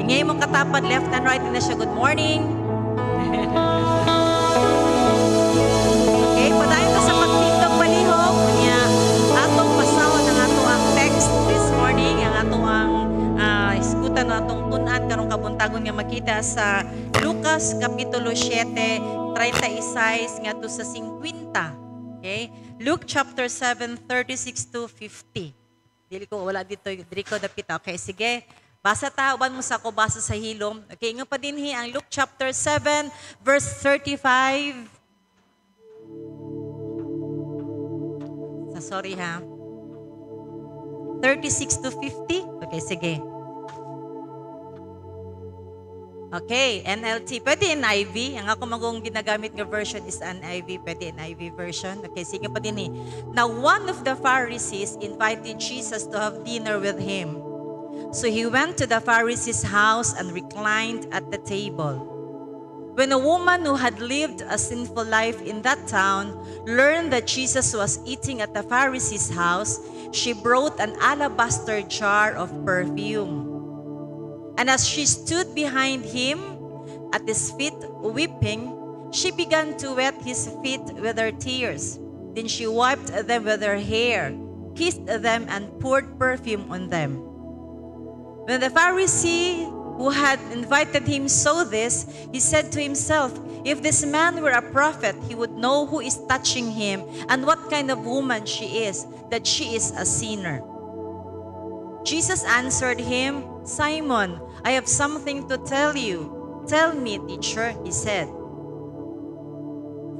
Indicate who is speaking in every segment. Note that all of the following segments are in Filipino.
Speaker 1: Ingay mo katapad, left and right na siya. Good morning. Okay, padayon na sa pagtindog balihog. Niya, atong pasahon ang ato ang text this morning. Ang ato ang iskutan na atong tunan karong kabuntagon nga makita sa Lucas Kapitulo 7, 36 nga to sa 50. Okay? Luke chapter 7, 36 to 50. Dili ko, wala dito, dili ko dapita. Okay, sige. Basa tauban mo sa ko, basa sa hilom. Okay, nga pa din ang Luke chapter 7, verse 35. Sorry ha. 36 to 50. Okay, sige. Okay, NLT. Pwede NIV. Ang ako magong ginagamit nga version is NIV. Pwede NIV version. Okay, sige pa din eh. Now, one of the Pharisees invited Jesus to have dinner with him. So he went to the Pharisee's house and reclined at the table. When a woman who had lived a sinful life in that town learned that Jesus was eating at the Pharisee's house, she brought an alabaster jar of perfume. And as she stood behind him at his feet weeping, she began to wet his feet with her tears. Then she wiped them with her hair, kissed them, and poured perfume on them. When the Pharisee who had invited him saw this, he said to himself, if this man were a prophet, he would know who is touching him and what kind of woman she is, that she is a sinner. Jesus answered him, Simon, I have something to tell you. Tell me, teacher, he said.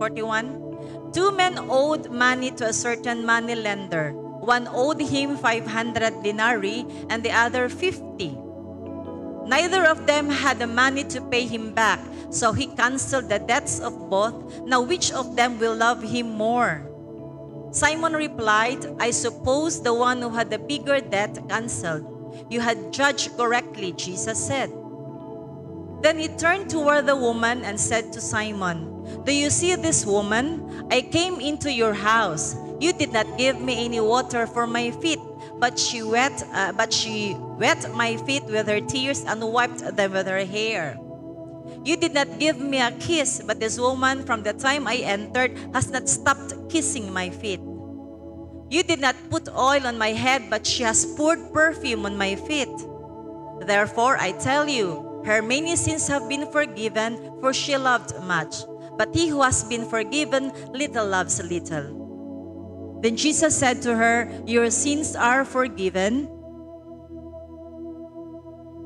Speaker 1: 41. Two men owed money to a certain money lender. One owed him 500 denarii and the other 50. Neither of them had the money to pay him back, so he canceled the debts of both. Now which of them will love him more? Simon replied, I suppose the one who had the bigger debt canceled. You had judged correctly, Jesus said. Then he turned toward the woman and said to Simon, do you see this woman? I came into your house. You did not give me any water for my feet, but she wet my feet with her tears and wiped them with her hair. You did not give me a kiss, but this woman from the time I entered has not stopped kissing my feet. You did not put oil on my head, but she has poured perfume on my feet. Therefore, I tell you, her many sins have been forgiven, for she loved much. But he who has been forgiven little loves little. Then Jesus said to her, your sins are forgiven.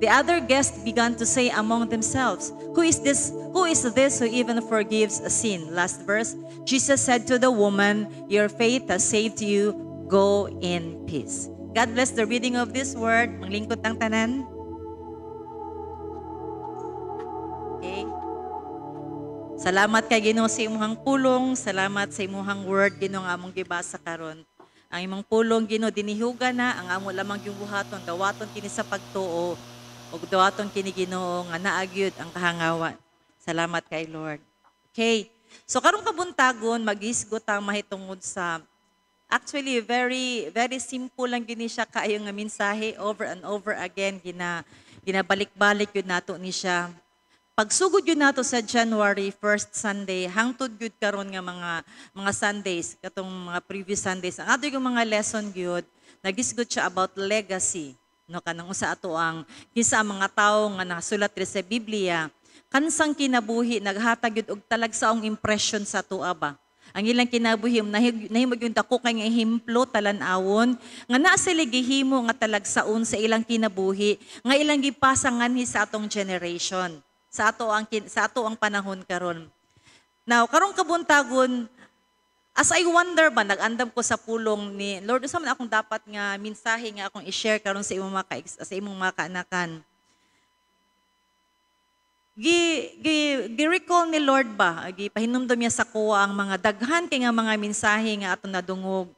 Speaker 1: The other guests began to say among themselves, Who is this who even forgives a sin? Last verse. Jesus said to the woman, your faith has saved you. Go in peace. God bless the reading of this word. Manglingkod tang tanan. Okay. Salamat kay Ginoo sa imong pulong, salamat sa imong word Ginoo nga among gibasa karon. Ang imong pulong Ginoo dinihuga na ang amo lamang yung buhaton, dawaton kini sa pagtuo ug dawaton kini Ginoo nga naagyud ang kahangawan. Salamat kay Lord. Okay. So karong kabuntagon maghisgot ang mahitungod sa actually very simple lang gini siya kaayo nga mensahe over and over again ginabalik-balik yun nato ni siya. Pagsugod yun nato sa January 1st Sunday, hangtod yun karon nga mga Sundays, katong mga previous Sundays. Ang ato yung mga lesson yun, nagisgot siya about legacy. No, kanang usa ato ang kisa mga tao nga nasulat rin sa Biblia, kansang kinabuhi, naghatag yun og talagsaong impression sa tuwa ba. Ang ilang kinabuhi, nahimog yung dako kay nga himplo talan-awon, nga naa sila gihimo nga talagsaon sa ilang kinabuhi, nga ilang gipasangan sa atong generation. Sa ato ang panahon karon. Now, karong kabuntagon, as I wonder ba, nag-andam ko sa pulong ni Lord, usa man akong dapat nga mensahe nga akong i-share karon sa imong mga kaanakan. Gi-recall ni Lord ba, gipahinumdom niya sa kuwa ang mga daghan kay nga mga mensahe nga aton nadungog.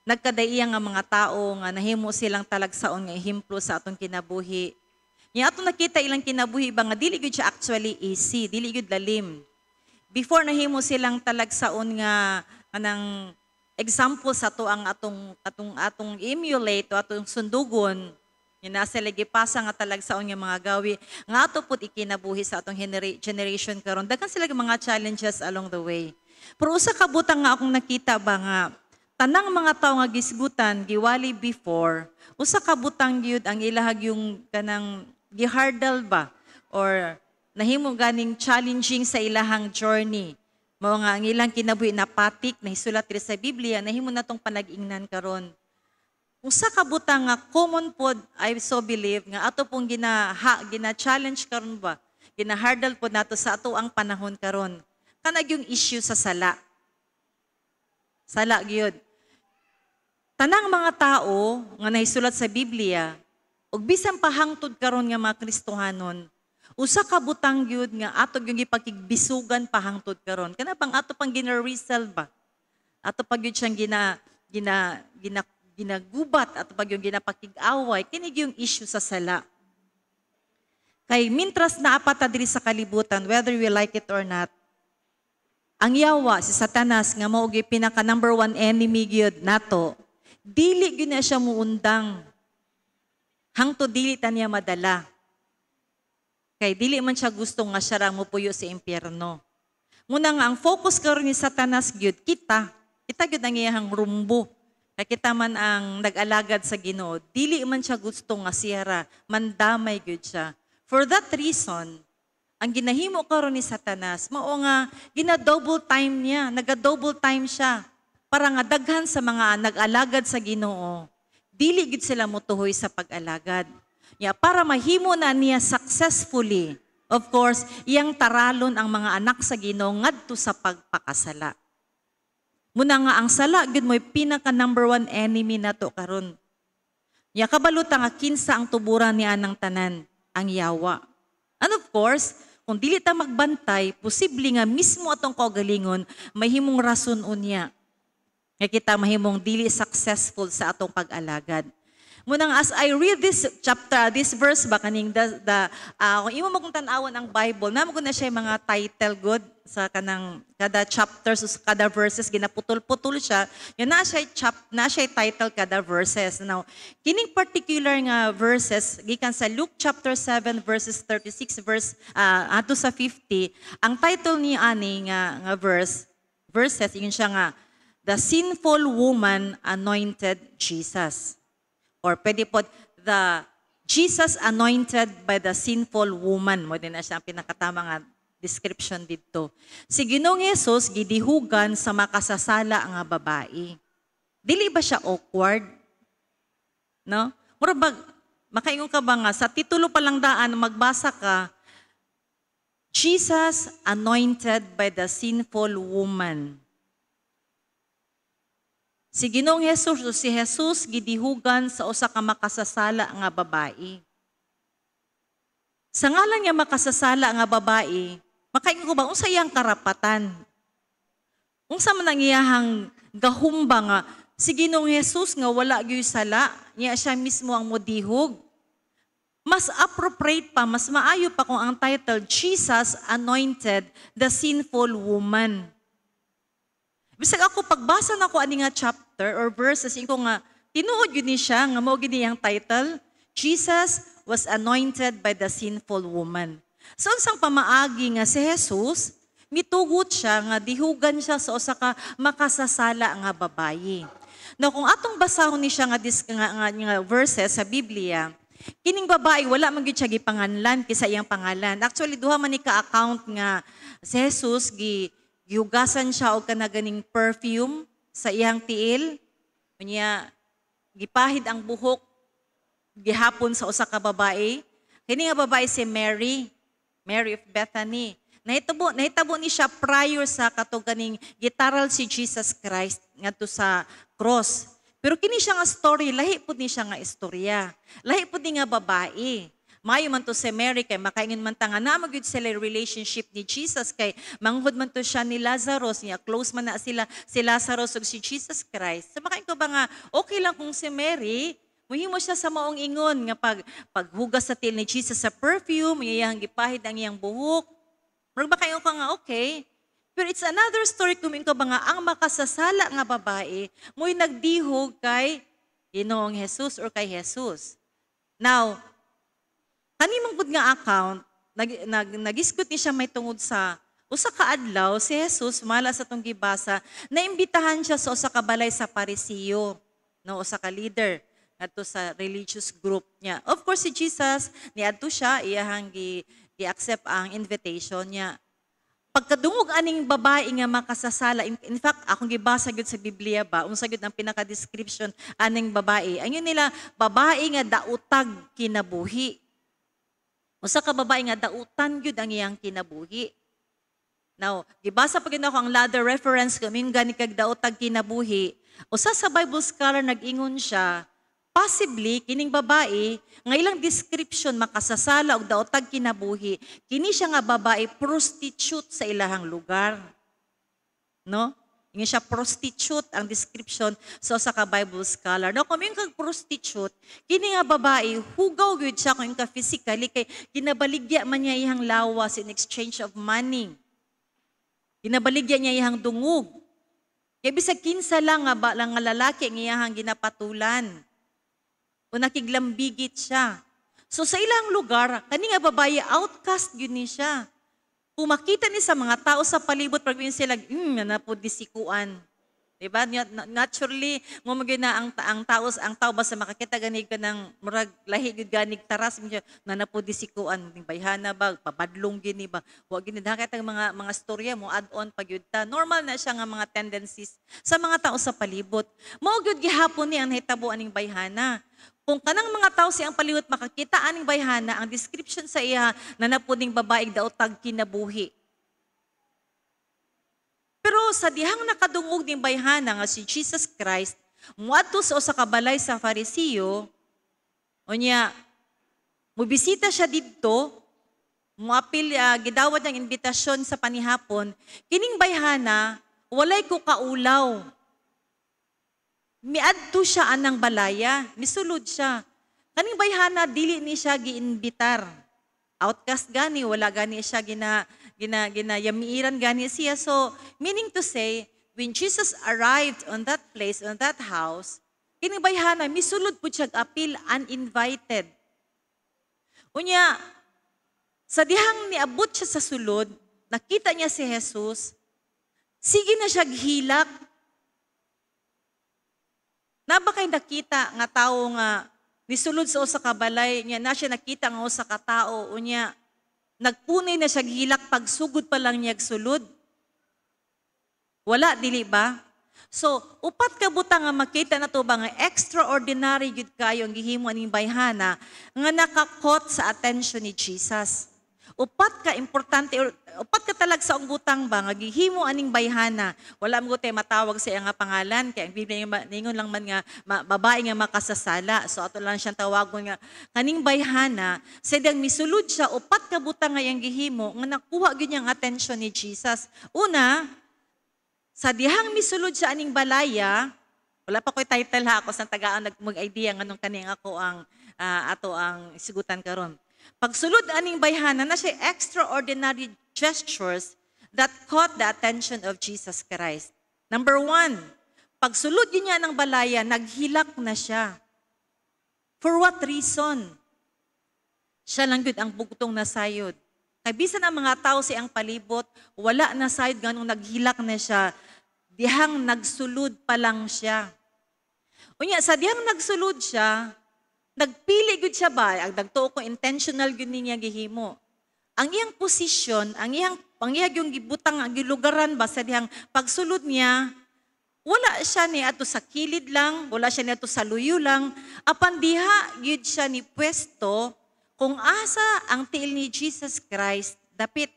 Speaker 1: Nagkadaiya nga mga tao nga nahimo silang talagsaon nga himplo sa atong kinabuhi. Nya ato nakita ilang kinabuhi ba nga dili gyud siya actually easy, dili gyud lalim. Before nahimo silang talagsaon nga kanang example sa to ang atong emulate o atong sundugon. Yung nasa lagi pasa nga talagsaon nga mga gawi. Nga ato pud ikinabuhi sa atong generation karon. Daghan sila mga challenges along the way. Pero usa ka butang nga akong nakita ba nga tanang mga tao nga gisgutan giwali before, usa ka butang gyud ang ilahag yung kanang gihardal ba or nahimo ganing challenging sa ilahang journey. Mao nga ang ilang kinabuhi na patik na hisulat diri sa Biblia nahimo natong panag-ingnan karon. Usa ka butang nga common pod I so believe nga ato pong gina-challenge karon ba, gina-hurdle pod nato sa ato ang panahon karon. Kanag yung issue sa sala. Sala gyud. Tanang mga tao nga nahisulat sa Biblia ug bisan pahangtod karon nga mga Kristohanon, usa ka butang gyud nga ato yung ipakigbisugan pahangtod karon. Kana pang ato pang gina-resell ba? Ato pag gyud siyang ginagubat at pag yung ginapakig-away, kinig yung issue sa sala. Kay mintras na apat diri sa kalibutan, whether we like it or not, ang yawa, si Satanas, nga mao gyud pinaka number one enemy gyud nato, dili gyud na siya muundang. Hangtod dili ta niya madala. Kay dili man siya gusto nga siya ra mopuyo sa impyerno. Muna nga ang focus karon ni Satanas gyud kita gyud ang iyang rumbo. Nakita man ang nag-alagad sa Ginoo, dili man siya gusto nga siyara, mandamay gyud siya. For that reason, ang ginahimo karon ni Satanas, mao nga gina-double time niya, naga-double time siya para nga daghan sa mga nag-alagad sa Ginoo, dili gyud sila motuhoy sa pag-alagad. Ya para mahimo na niya successfully, of course, iyang taralon ang mga anak sa Ginoo ngadto sa pagpakasala. Muna nga ang sala gyud mo'y pinaka number one enemy nato karon. Ya kabaluta nga kinsa ang tuburan ni anang tanan, ang yawa. And of course, kung dili ta magbantay, posible nga mismo atong kaugalingon mahimong rason unya. Nga kita mahimong dili successful sa atong pag-alagad. Munang as I read this chapter, this verse ba kaning kung imo mo kung tan-awon ang Bible, namo ko na siya mga title good sa kanang kada chapters o kada verses ginaputol-putol siya. Yan na siya title kada verses. Now, kining particular nga verses gikan sa Luke chapter 7 verses 36 ato sa 50, ang title ni ani nga verses yun siya nga The Sinful Woman Anointed Jesus. Or pwede po, the Jesus anointed by the sinful woman. Mo din na siya ang pinakatama nga description dito. Si Ginoong Hesus gidihugan sa makasasala nga babae. Dili ba siya awkward? No? Mura ba, makaingon ka ba nga, sa titulo pa lang daan, magbasa ka, Jesus anointed by the sinful woman. Si Ginoong Hesus o si Jesus gidihugan sa usa ka makasasala nga babae. Sa ngalan nga makasasala nga babae, makaingon ko ba unsa iyang karapatan? Unsa man ang iyahang gahumba nga si Ginoong Hesus nga wala gyud sala, niya siya mismo ang modihog. Mas appropriate pa, mas maayo pa kung ang title Jesus anointed the sinful woman. Bisag ako pagbasa na ko ani nga chapter or verses ko nga tinuod yun ni siya nga mao gid niyang title Jesus was anointed by the sinful woman. So unsang pamaagi nga si Jesus mitugot siya nga dihugan siya sa usa ka makasasala nga babayi. Now kung atong basahon ni siya nga verses sa Biblia, kining babae wala man gyud siya gipanganlan kisa iyang pangalan. Actually duha man ni ka-account nga si Jesus gihugasan siya og kanaganing perfume sa iyang tiil. Unya gipahid ang buhok gihapon sa usa ka babae. Kini nga babae si Mary of Bethany. Nahitabo ni siya prior sa katuganing gitaral si Jesus Christ ngadto sa cross. Pero kini siya nga story, lahi pud ni siya nga istorya. Lahi pud ni nga babae. Mayo man to si Mary kay makaingon man ta nga na magyud sila relationship ni Jesus kay manghud man to siya ni Lazarus niya close man na sila si Lazarus ug si Jesus Christ. So makaingon ko ba nga okay lang kung si Mary muhimo siya sa maong ingon nga paghugas sa til ni Jesus sa perfume, iyang gipahid ang iyang buhok. Murag ba kayo ka nga okay? Pero it's another story kung ko ba nga ang makasasala nga babae mo'y nagdihog kay Ginoong Jesus or kay Jesus. Now, kanimang pud nga account, nagisgot ni siya may tungod sa usa ka adlaw si Jesus mala sa tong gibasa, naimbitahan siya sa usa ka balay sa Parisiyo, no, usa ka leader ngadto sa religious group niya. Of course si Jesus niadto siya iyahang gi-accept ang invitation niya. Pagkadungog aning babae nga makasasala, in fact, akong gibasa gyud sa Biblia ba, unsa gyud ang pinaka-description aning babae. Ayun nila, babae nga dautag kinabuhi. Usa ka babae nga dautan gyud ang iyang kinabuhi. Now, gibasa pa gyud ako ang ladder reference kamin gani kag dautag kinabuhi. Usa sa Bible scholar nag-ingon siya, possibly kining babae nga ilang description makasasala og daotag kinabuhi, kini siya nga babae prostitute sa ilahang lugar. No? Ingon siya prostitute ang description sa ka Bible scholar. No, kung kag prostitute, kini nga babae hugaw gyud siya kung ka physically kay ginabaligya man niya iyang lawas in exchange of money. Ginabaligya niya iyang dungog. Kay bisag kinsa lang nga lalaki nga iyang ginapatulan. O nakiglambigit siya. So sa ilang lugar, kani nga babae, outcast yun ni siya. Kung makita ni sa mga tao sa palibot, pag sila, napudisikuan. Diba? Naturally, mumagay na ang tao ba sa makakita ganig ka ng murag lahi gud ganig taras na napudisikuan ning bayhana ba papadlong gini ba wa gini dakat ang mga storya mo add-on pag yun ta. Normal na siya nga mga tendencies sa mga tao sa palibot. Mao gyud gihapon ni ang nahitabo aning bayhana. Kung kanang mga tao siyang palibot makakita aning bayhana, ang description sa iya na napuding babaeng daotag kinabuhi. Pero sa dihang nakadungog ning bayhana nga si Jesus Christ, muadto sa usa ka balay sa Parisiyo, unya mubisita siya didto, muapil gidawat ang imbitasyon sa panihapon, kining bayhana walay ko kaulaw. Miadto siya anang balaya, misulod siya. Kaning bayhana dili ni siya giinbitar. Outcast gani, wala gani siya ginayamiran gani siya. So, meaning to say, when Jesus arrived on that place, on that house, kining bayhana, misulod po siya apil uninvited. Unya, sa dihang niabot siya sa sulod, nakita niya si Jesus, sige na siya hilak. Naba kay nakita nga tao nga nisulod sa usa ka balay niya na siya nakita nga usa ka tao unya nagpunay na siya hilak pagsugod pa lang niya sulod. Wala dili ba? So upat ka buta nga makita na to ba nga extraordinary gud kayo ang gihimo aning bayhana nga nakakot sa attention ni Jesus. Upat ka importante, upat ka talag sa ang butang ba nga gihimo aning bayhana. Wala mo tay matawag sa iya nga pangalan kay ang Biblia ningon lang man nga babae nga makasasala. So ato lang siyang tawagon nga kaning bayhana sa dang misulod siya upat ka butang nga iyang gihimo nga nakuha gyud niyang attention ni Jesus. Una, sa dihang misulod siya aning balaya, wala pa ko'y title ha ako sa tagaan nagmag-idea nganong kaning ako ang ato ang sigutan karon. Pagsulod aning bayhana na siya extraordinary gestures that caught the attention of Jesus Christ. Number 1, pagsulod niya ng balaya, naghilak na siya. For what reason? Siya lang yun ang bugtong nasayod. Kaya bisan ang mga tao siyang palibot, wala na sayod ganong naghilak na siya. Dihang nagsulod pa lang siya. Unya, sa dihang nagsulod siya, nagpili gud siya ba? Ang dagtuo ko intentional gud niya gihimo. Ang iyang posisyon, ang iyang yung gibutang ang gilugaran ba sa dihang pagsulod niya, wala siya ni ato sa kilid lang, wala siya ni ato sa luyo lang, apan diha gud siya ni pwesto kung asa ang tiil ni Jesus Christ dapit.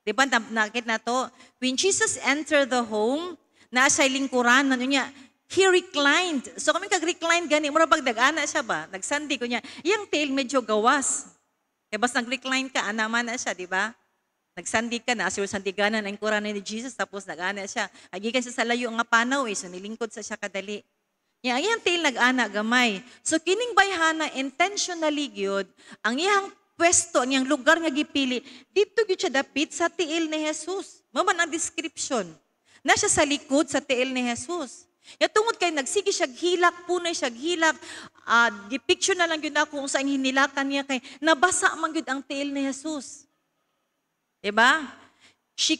Speaker 1: Di ba nakit na to? When Jesus entered the home, nasa lingkuran ano niya, he reclined. So kami kag-recline gani, mura pagdagana siya ba? Nagsandi ko niya. Iyang tail medyo gawas. Kaya basta nag-recline ka, anaman na siya, di ba? Nagsandi ka na, asur sandiganan ang kuran ni Jesus, tapos nag-ana siya. Agikan siya sa layo nga panaw, so nilingkod sa siya kadali. Iyang tail nag-ana, gamay. So kining bayhana, intentionally gyud ang iyang pwesto, ang iyang lugar nga gipili, dito gyud siya dapit sa tiil ni Jesus. Maman ang description. Na siya sa likod sa tiil ni Jesus. Ya tungod kay nagsige siya hilak, punay siya hilak, gipicture na lang yun ako kung saan hinilakan niya kay nabasa man yun ang tiil ni Jesus. Diba? She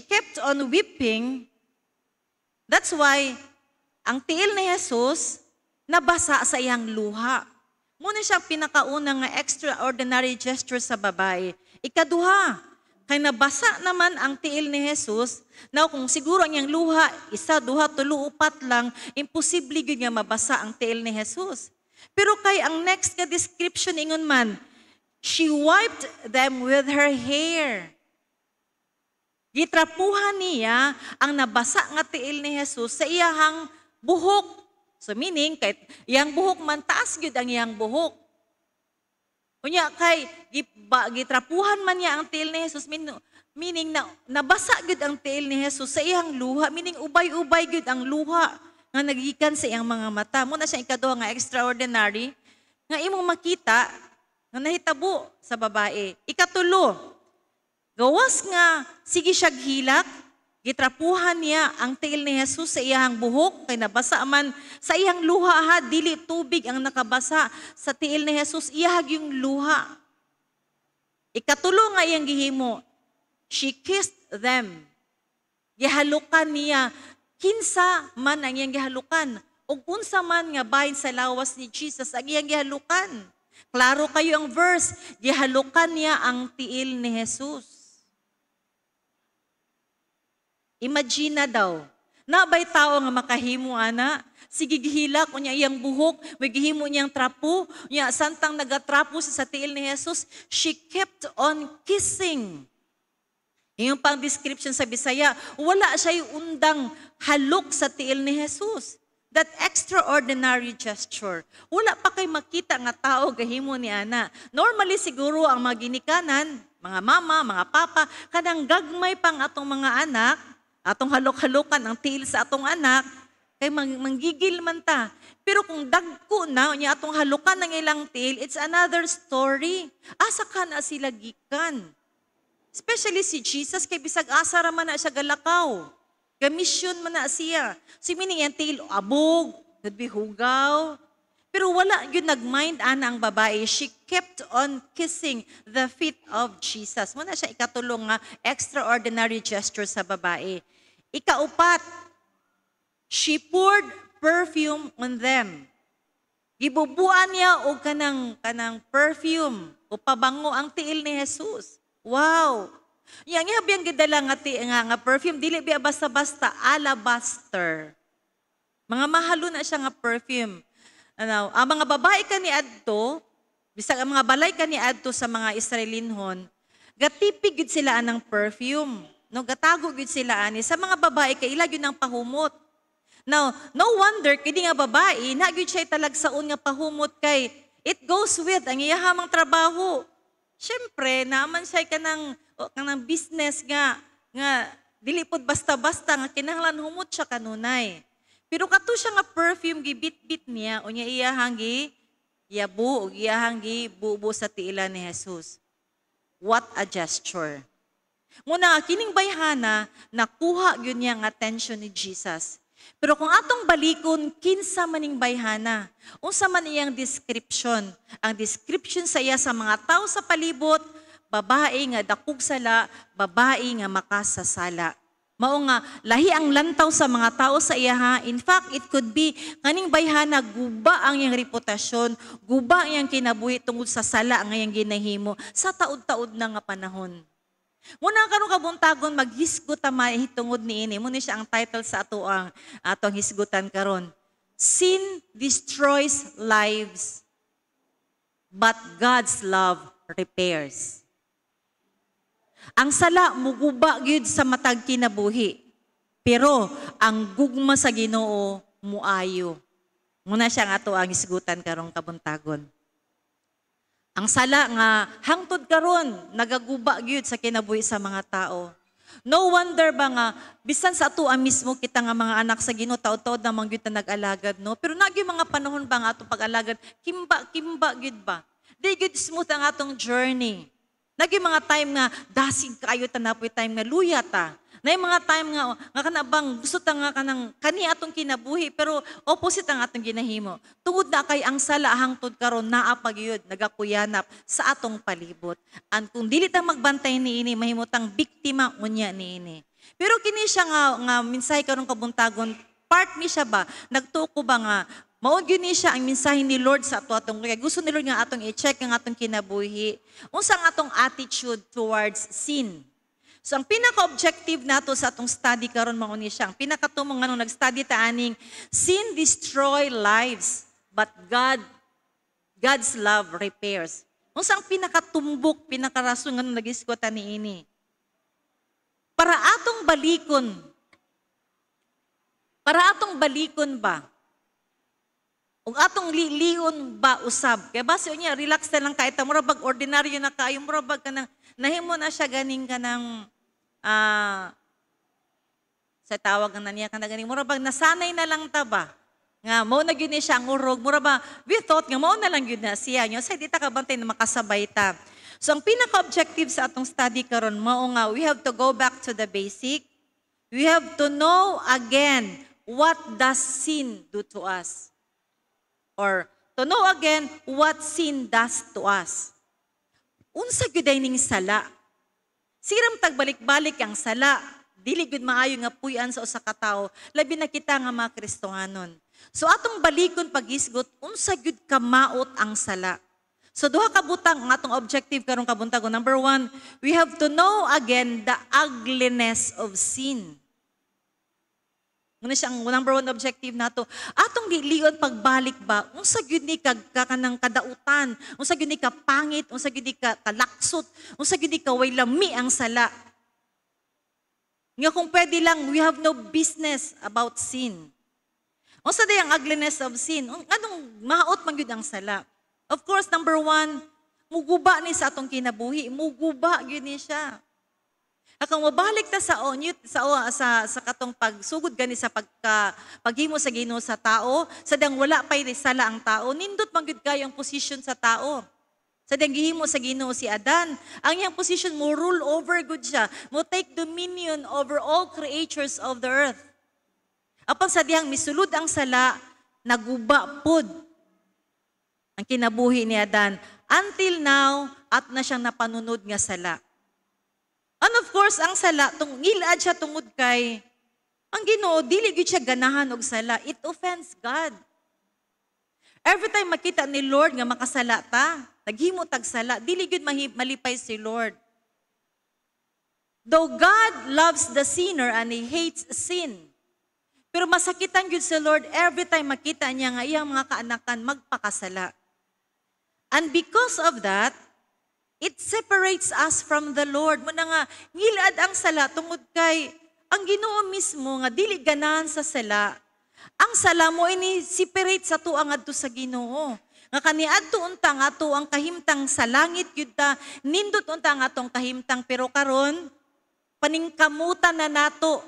Speaker 1: kept on weeping. That's why ang tiil ni Jesus nabasa sa iyang luha. Muna siyang pinakaunang nga extraordinary gesture sa babae. Ikaduha, kay nabasa naman ang tiil ni Jesus, na kung siguro ang iyang luha, 1, 2, 3, 4 lang, imposible yun nga mabasa ang tiil ni Jesus. Pero kay ang next nga description ingon man, she wiped them with her hair. Gitrapuhan niya ang nabasa nga tiil ni Jesus sa iyahang buhok. So meaning, kahit iyang buhok man, taas gyud ang iyang buhok. Kunya kay gitrapuhan man niya ang tiil ni Jesus, meaning na nabasa gyud ang tiil ni Jesus sa iyang luha, meaning ubay-ubay gyud ang luha nga nagikan sa iyang mga mata. Muna siya ikaduha nga extraordinary nga imong makita nga nahitabo sa babae. Ikatulo, gawas nga sige siya hilak, gitrapuhan niya ang tiil ni Jesus sa iyang buhok, kay nabasa man sa iyang luha ha, dili tubig ang nakabasa sa tiil ni Jesus, iyahag yung luha. Ikatulo nga iyang gihimo, she kissed them. Gihalukan niya, kinsa man ang iyang gihalukan, ug unsa man nga bahin sa lawas ni Jesus ang iyang gihalukan. Klaro kayo ang verse, gihalukan niya ang tiil ni Jesus. Imagine na daw, nabay tao nga makahimo ana, sige gihilak unya iyang buhok, may gihimo niyang trapo, unya santang nagatrapo sa tiil ni Jesus, she kept on kissing. Yung pang description sa Bisaya, wala siya yung undang halok sa tiil ni Jesus. That extraordinary gesture. Wala pa kay makita nga tao gahimo ni ana. Normally siguro ang mga ginikanan, mga mama, mga papa, kanang gagmay pang atong mga anak, atong halok-halokan ang tiil sa atong anak, kay manggigil man ta. Pero kung dagko na, niya atong halukan ng ilang tiil, it's another story. Asa ka na sila gikan. Especially si Jesus, kay bisag asa raman na siya galakaw. Gamisyon man na siya. So meaning yung tiil, abog, could be hugaw. Pero wala yun nag-mind ana ang babae. She kept on kissing the feet of Jesus. Muna siya ikatulong nga extraordinary gesture sa babae. Ikaupat, she poured perfume on them. Gibubuan niya og kanang perfume o pabango ang tiil ni Jesus. Wow! Yang biyang gidala nga perfume, dili biya basta-basta, alabaster. Mga mahalo na siya nga perfume. Ano, ang mga babae kani adto, bisag ang mga balay kani adto sa mga Israelinhon, gatipig gid sila anang perfume. No, gatago gid sila ani sa mga babae kay ila gyud ang pahumot. Now, no wonder kini nga babae, na gyud siya talagsaon nga pahumot kay it goes with ang iyahamang trabaho. Syempre, naman siya kanang business nga dili pod basta-basta nga kinahanglan humot siya kanunay. Pero kato siya nga perfume gibit-bit niya unya iyahang yabu ug iyahang bubo sa tiila ni Jesus. What a gesture. Muna kining bayhana nakuha gyud niya ang attention ni Jesus. Pero kung atong balikon kinsa maning bayhana, unsa man iyang description? Ang description sa iya sa mga tao sa palibot, babae nga dakog sala, babae nga makasasala. Mao nga lahi ang lantaw sa mga tao sa iya ha. In fact, it could be kaning bayhana guba ang iyang reputasyon, guba ang iyang kinabuhi tungod sa sala nga iyang ginahimo sa taud-taud na nga panahon. Muna karon kabuntagon maghisgot ta mahitungod niini. Muna siya ang title sa atong hisgutan karon. Sin destroys lives, but God's love repairs. Ang sala muguba gyud sa matag kinabuhi. Pero ang gugma sa Ginoo muayo. Muna siya ang ato ang hisgutan karong kabuntagon. Ang sala nga hangtod karon nagaguba gyud sa kinabuhi sa mga tao. No wonder ba nga bisan sa ato mismo kita nga mga anak sa Ginoo taud-taud na man gyud ta nag-alagad no. Pero nagyo mga panahon ba nga ato pag-alagad kimba gyud ba. Di gyud smooth ang atong journey. Nagyo mga time nga dasig kayo ta napoy time nga luya ta. Na yung mga time nga kanabang gusto ta nga kanang kani atong kinabuhi pero opposite ang atong ginahimo. Tungod na kay ang sala hangtod karon naa pagyud nagakuyanap sa atong palibot. And kung dili ta magbantay niini mahimutang biktima unya niini. Pero kini siya nga mensahe karon kabuntagon part ni siya ba nagtuko ba nga mao gyud ni siya ang mensahe ni Lord sa atong kaya gusto ni Lord nga atong i-check ang atong kinabuhi. Unsa ang atong attitude towards sin? So ang pinaka-objective nato sa atong study karon mao ni siya. Ang pinakatumong nganong nag-study ta aning sin destroy lives but God's love repairs. Unsa ang pinakatumbok, pinakarason nganong nag-isgot ta niini? Para atong balikon ba? Ug atong lion ba usab? Kaya base niya relax na lang kahit mura bag ordinaryo na kayo, mura bag kanang nahimo na siya ganing kanang sa tawag na niya kanang ganing mura bag nasanay na lang ta ba? Nga mao na gyud ni siya ang urog, mura ba we thought nga mao na lang gyud na siya nyo say di ta kabantay na makasabay ta. So ang pinaka-objective sa atong study karon mao nga we have to go back to the basic. We have to know again what does sin do to us? Or to know again what sin does to us. Unsa gyud ning sala? Siram tagbalik-balik ang sala. Dili gyud maayo nga puy-an sa usa ka tawo, labi na kita nga mga Kristohanon. So atong balikon pag-isgot unsa gyud kamaot ang sala. So duha ka butang ang atong objective karong kabuntagon. Number 1, we have to know again the ugliness of sin. Muna siya ang number 1 objective nato. Atong lion pagbalik ba, unsa gyud ni kanang kadautan, unsa gyud ni ka pangit, unsa gyud ni ka kalaksot, unsa gyud ni ka way lami ang sala. Nga kung pwede lang, we have no business about sin. Unsa day ang ugliness of sin? Anong mahaot man gyud ang sala? Of course, number 1, muguba ni sa atong kinabuhi, muguba gyud ni siya. Akang mabalik ta sa katong pagsugod gani sa paghimo sa Ginoo sa tao, sadang wala pay sala ang tao, nindot man gyud kayo ang position sa tao. Sadang gihimo sa Ginoo si Adan, ang iyang position mo rule over good siya, mo take dominion over all creatures of the earth. Apan sa dihang misulod ang sala, naguba pod ang kinabuhi ni Adan. Until now, at na siyang napanunod nga sala. And of course, ang sala, ngilad siya tungod kay, ang Ginoo, dili gyud siya ganahan og sala. It offends God. Every time makita ni Lord nga makasala ta, naghimo tag sala, dili gyud malipay si Lord. Though God loves the sinner and He hates sin, pero masakitan gyud si Lord every time makita niya nga iyang mga kaanakan magpakasala. And because of that, it separates us from the Lord. Muna nga, ngilad ang sala tungod kay ang Ginoo mismo nga dili ganahan sa sala. Ang sala mo ini separate sa tuang adto sa Ginoo. Nga kaniadto unta nga ato ang kahimtang sa langit gyud ta, nindot unta nga atong kahimtang pero karon paningkamutan na nato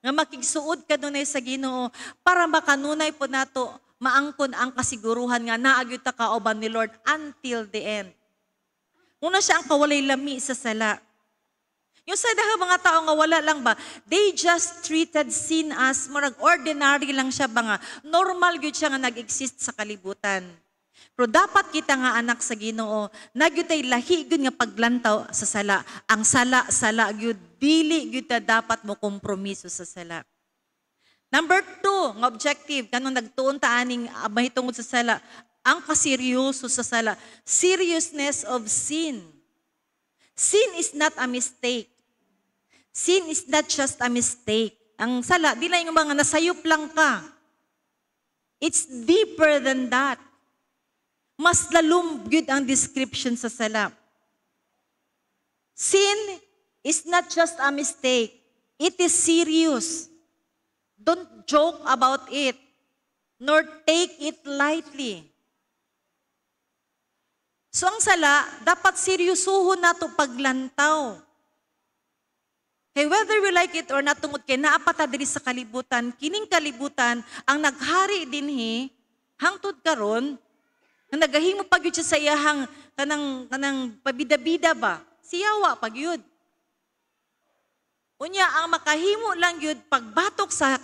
Speaker 1: nga makigsuod kadunay sa Ginoo para makanunay po nato maangkon ang kasiguruhan nga naa gyud ta kauban ni Lord until the end. Una siya ang kawalay lami sa sala. Yung sa mga tao nga wala lang ba, they just treated sin as marag ordinary lang siya ba nga, normal gyud siya nga nag-exist sa kalibutan. Pero dapat kita nga anak sa Ginoo, nagyutay lahi gyud nga paglantaw sa sala. Ang sala gyud dili gyud ta dapat mo kompromiso sa sala. Number 2, nga objective kanang nagtuon ta aning mahitungod sa sala, ang kaseryoso sa sala. Seriousness of sin. Sin is not a mistake. Sin is not just a mistake. Ang sala, di lang yung mga nasayop lang ka. It's deeper than that. Mas lalum gyud ang description sa sala. Sin is not just a mistake. It is serious. Don't joke about it, nor take it lightly. So ang sala, dapat seryosohon nato paglantaw. Kay whether we like it or not, tungod kay naapata diri sa kalibutan, kining kalibutan, ang naghari dinhi, hangtod karon, nga nagahimo pa gyud siya sa iyahang kanang pabida-bida ba? Siyawa pa gyud. Unya ang makahimo lang yun pagbatok sa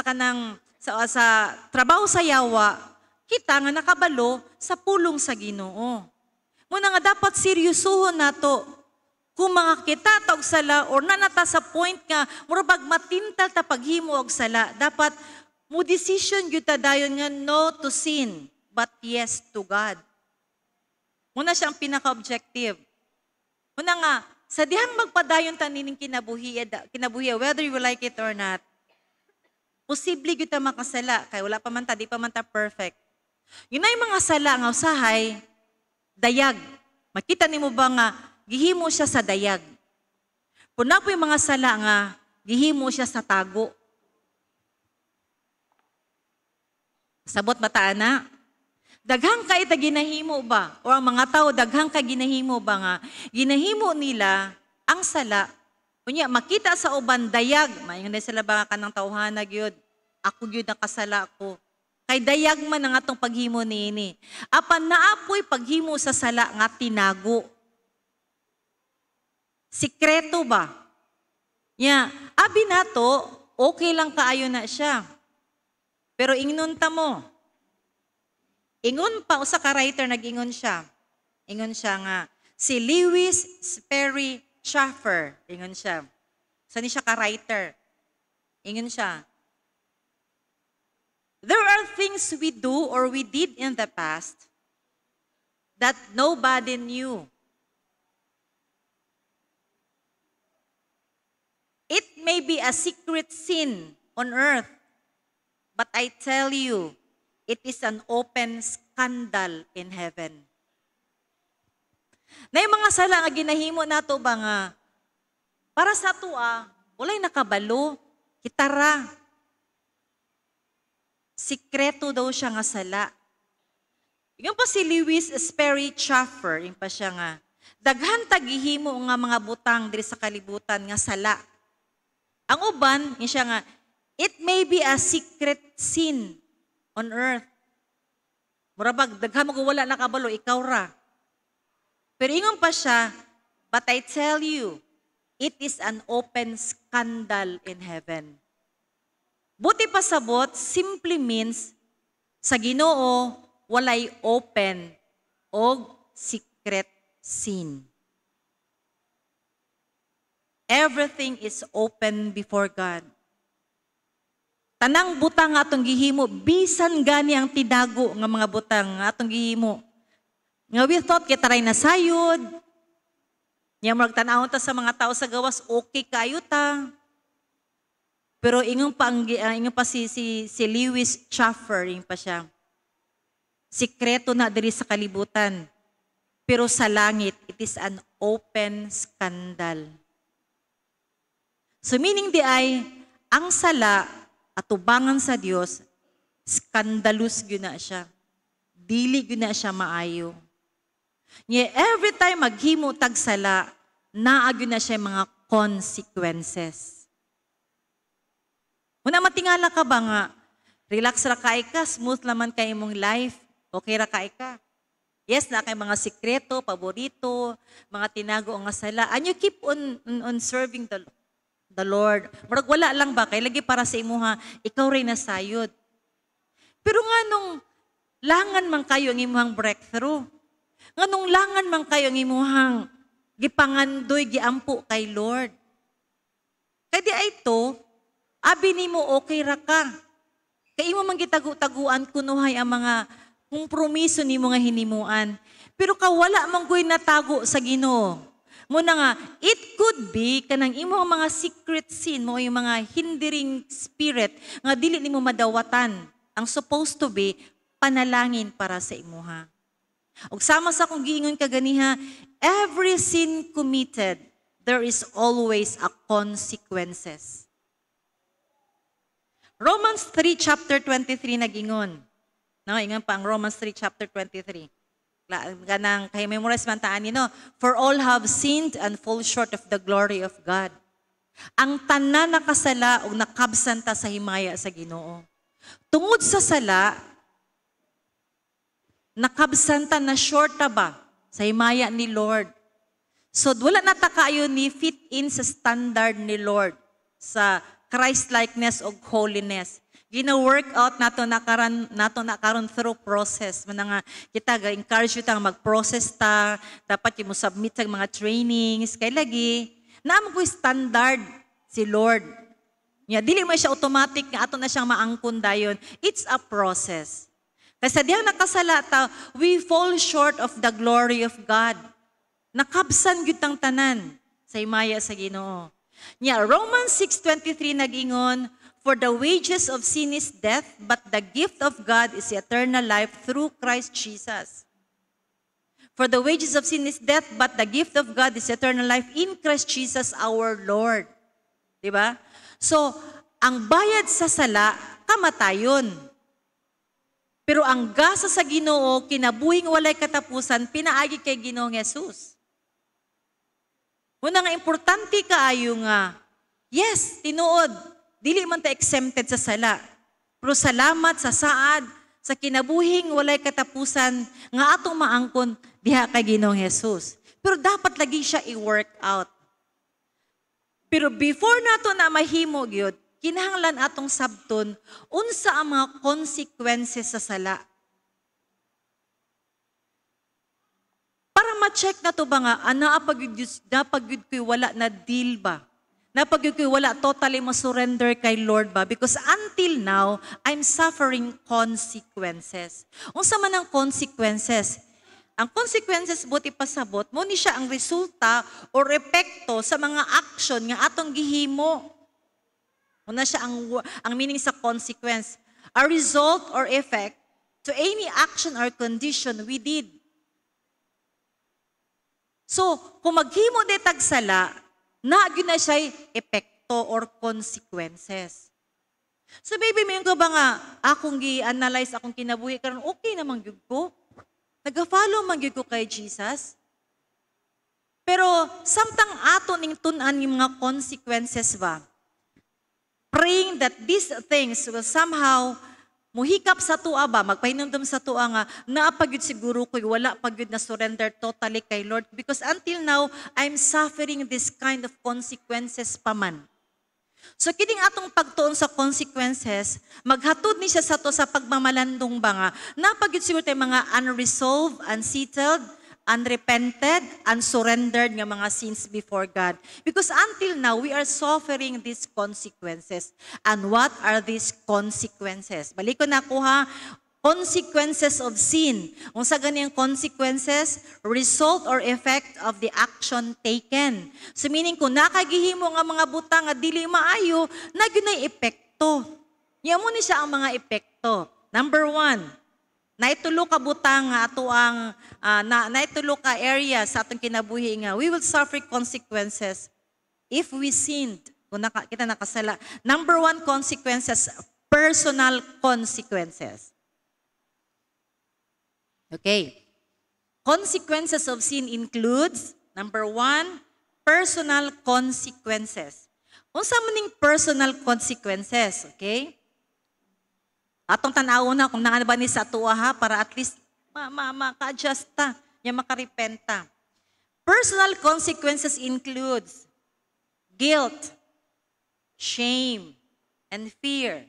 Speaker 1: kanang sa trabaho sa yawa, kita nga nakabalo sa pulong sa Ginoo. Muna nga dapat seryosohon nato. Kung mga kita ta og sala or nanata sa point nga murabag matintal ta paghimo og sala, dapat mo decision gyud ta dayon nga no to sin but yes to God. Muna siyang pinaka-objective. Muna nga sa dihang magpadayon ta nining kinabuhi whether you like it or not. Posible gyud ta makasala kay wala pa man ta, di pa man ta perfect. Yun ay mga sala nga usahay dayag. Makita nimo ba nga gihimo siya sa dayag. Puna po yung mga sala nga gihimo siya sa tago. Sabot bataan na. Daghang ka ita ginahimo ba? O ang mga tao, daghang ka ginahimo ba nga? Ginahimo nila ang sala. Kunya, makita sa uban, dayag. Mayang na sila ba ka ng tawhanag yun? Ako yun nakasala ko. Kay dayag man ang atong paghimo niini. Apan naapoy paghimo sa sala nga tinago. Sikreto ba? Nya, abi nato, okay lang kaayo na siya. Pero ingnon ta mo. Ingon pa, usa ka writer nag-ingon siya. Ingon siya nga, si Lewis Sperry Chafer. Ingon siya. Saan siya ka writer? Ingon siya. There are things we do or we did in the past that nobody knew. It may be a secret sin on earth, but I tell you, it is an open scandal in heaven. Na yung mga sala nga ginahimo nato ba nga, para sa tua, walay nakabalo, kitara. Sikreto daw siya nga sala. Yung pa si Lewis Sperry Chafer, yung pa siya nga, daghan tagihimo nga mga butang diri sa kalibutan nga sala. Ang uban, yung siya nga, it may be a secret sin on earth. Murabag, daghan mo wala nakabalo, ikaw ra. Pero ingon pa siya, but I tell you, it is an open scandal in heaven. Buti pa sabot, simply means, sa Ginoo, walay open o secret sin. Everything is open before God. Tanang butang nga atong gihimo, bisan gani ang tidago nga mga butang nga atong gihimo. Nga we thought kita ray nasayod. Nga magtanaw ta sa mga tao sa gawas, okay kayo ta. Pero ingon pa si Lewis Chafer, ingon pa siya. Sikreto na diri sa kalibutan. Pero sa langit, it is an open scandal. So meaning di ay, ang sala, atubangan sa Dios, skandalous gyud na siya. Dili gyud na siya maayo. Nya every time maghimo tag sala, naa gyud na siya mga consequences. Muna matingala ka ba nga, relax ra kay ka, smooth naman kay imong life, okay ra kay ka. Yes, na kay mga sikreto, paborito, mga tinago nga sala. And you keep on serving the Lord. Murag wala lang ba? Kay lagi para sa imuha, ikaw rin nasayod. Pero nga nung langan man kayo ang imuhang breakthrough. Nga nung langan man kayo ang imuhang gipangandoy, giampo kay Lord. Kaya di ay ito, abi ni mo okay ra ka. Kaya imo man gitagu-taguan kunuhay ang mga kompromiso ni mo nga hinimuan. Pero kawala man goy natago sa Ginoo. Muna nga, it could be kanang imong mga secret sin mo, yung mga hindering spirit nga dili nimo madawatan. Ang supposed to be panalangin para sa imuha. Og sama sa kung giingon kaganiha, every sin committed, there is always a consequences. Romans 3 chapter 23 nagingon. No, ingon pa ang Romans 3 chapter 23. Ganang kay memorize man taan no, for all have sinned and fall short of the glory of God. Ang tanan nakasala o nakabsan ta sa himaya sa Ginoo. Tungod sa sala, nakabsan ta na short ta ba sa himaya ni Lord. So wala na ta kaayo ni fit in sa standard ni Lord. sa Christ-likeness o holiness. Gina-work out nato na karon through process. Mana nga kita ga-encourage kita mag-process ta, dapat mo submit sa mga trainings kay lagi naamo ko standard si Lord. Nya dili mo siya automatic nga ato na siyang maangkon dayon. It's a process. Kasi diyang nakasala ta, we fall short of the glory of God. Nakabsan gyud tang tanan sa himaya sa Ginoo. Nya Romans 6:23 nag-ingon, for the wages of sin is death, but the gift of God is eternal life through Christ Jesus. For the wages of sin is death, but the gift of God is eternal life in Christ Jesus our Lord. Diba? So, ang bayad sa sala, kamatayon. Pero ang gasa sa Ginoo, kinabuhing walay katapusan, pinaagi kay Ginoong Yesus. Una nga, importante kaayo nga, yes, tinuod, dili man ta exempted sa sala. Pero salamat sa saad, sa kinabuhing walay katapusan, nga atong maangkon diha kay Ginoong Hesus. Pero dapat lagi siya i-work out. Pero before nato na mahimo gyud, kinahanglan atong sabton unsa ang mga consequences sa sala. Para ma-check na to ba nga, ana napag gyud ko'y wala na deal ba? Napag ko'y wala totally ma-surrender kay Lord ba? Because until now, I'm suffering consequences. Unsa man ang consequences? Ang consequences, buti pasabot, mo ni siya ang resulta o epekto sa mga action nga atong gihimo. Una siya ang meaning sa consequence. A result or effect to any action or condition we did. So, kung maghimo de tagsala, nagyo na siya epekto or consequences. So baby, may ko ba nga, akong gi-analyze, akong kinabuhi karon okay naman gyud ko. Nag-follow man gyud ko kay Jesus. Pero samtang ato ning tun-an yung mga consequences ba, praying that these things will somehow muhikap sa tuwa ba, magpahinumdum sa tuwa nga, naapagyud siguro ko'y wala pagyud na surrender totally kay Lord. Because until now, I'm suffering this kind of consequences pa man. So kining atong pagtuon sa consequences, maghatod ni siya sa to sa pagmamalandong ba nga, napagyud siguro tayo mga unresolved, unsettled, unrepented, unsurrendered nga mga sins before God. Because until now, we are suffering these consequences. And what are these consequences? Balik ko na ko ha, consequences of sin. Kung sa ganyan consequences, result or effect of the action taken. So meaning kung nakagihimo nga mga butang nga dili maayo, nagyunay epekto. Yamo ni siya ang mga epekto. Number 1, naitulo ka butang nga ato ang naitulo ka area sa atong kinabuhi nga we will suffer consequences if we sinned. Kung kita nakasala. Number 1 consequences, personal consequences. Okay. Consequences of sin includes, number 1, personal consequences. Unsa man ning personal consequences, okay? Atong tanaw na kung naano ba ni sa tuwa ha, para at least maka-adjust ta, niya makarepenta. Personal consequences includes guilt, shame, and fear.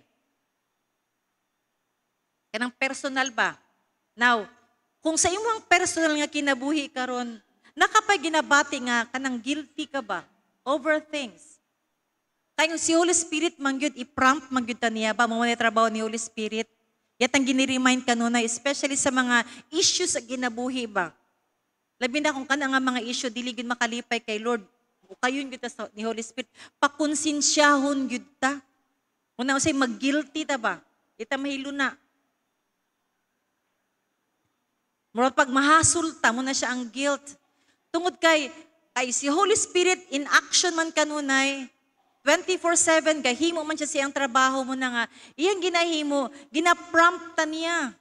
Speaker 1: Kanang personal ba? Now, kung sa imong personal nga kinabuhi karon, nakapay ginabati nga kanang guilty ka ba over things. Kaya si Holy Spirit mangyud i-prompt mangyud ta niya ba mo man trabaho ni Holy Spirit. Yatang gini-remind kanuna especially sa mga issues sa ginabuhi ba. Labi na kung kana nga mga issue dili gid makalipay kay Lord. O kayon gyud ta ni Holy Spirit pakonsensyahon gyud ta. Una usay mag-guilty ta ba? Ita mahilo na. Murag pag mahasol ta mo na siya ang guilt. Tungod kay si Holy Spirit in action man kanunay 24/7 gahimo man siya siyang trabaho mo na nga. Iyang ginahimo, ginaprompt ta niya.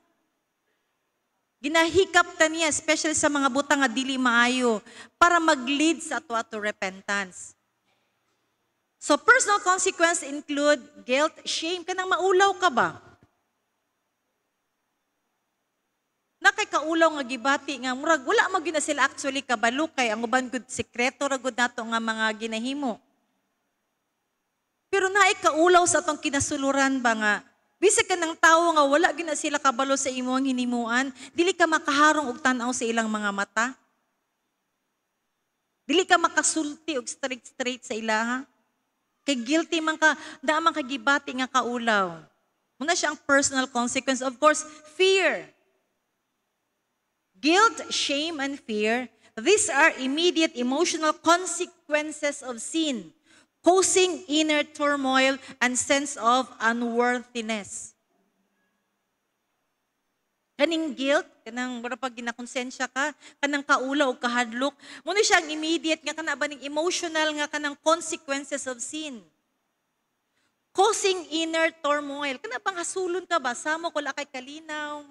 Speaker 1: Ginahikap ta niya, especially sa mga butang nga dili maayo, para mag-lead sa ato repentance. So personal consequence include guilt, shame. Kanang maulaw ka ba? Nakay kaulaw nga gibati nga murag wala mo gyud na sila actually kabalo kay ang uban gud sekreto ra gud nato nga mga ginahimo. Pero naay kaulaw sa atong kinasuluran ba nga, bisag ka ng tao nga wala gina sila kabalo sa imong hinimuan, dili ka makaharong og tan-aw sa ilang mga mata. Dili ka makasulti og straight sa ilaha. Kay guilty man ka, man kagibati nga kaulaw. Muna siya ang personal consequence. Of course, fear. Guilt, shame, and fear, these are immediate emotional consequences of sin, causing inner turmoil and sense of unworthiness. Kaning guilt, kanang pag ginakonsensya ka, kanang kaulaw o kahadlok, muna siya ang immediate nga kanabaning emotional nga kanang consequences of sin. Causing inner turmoil. Kanabang hasulon ka ba? Samo wala kay kalinaw.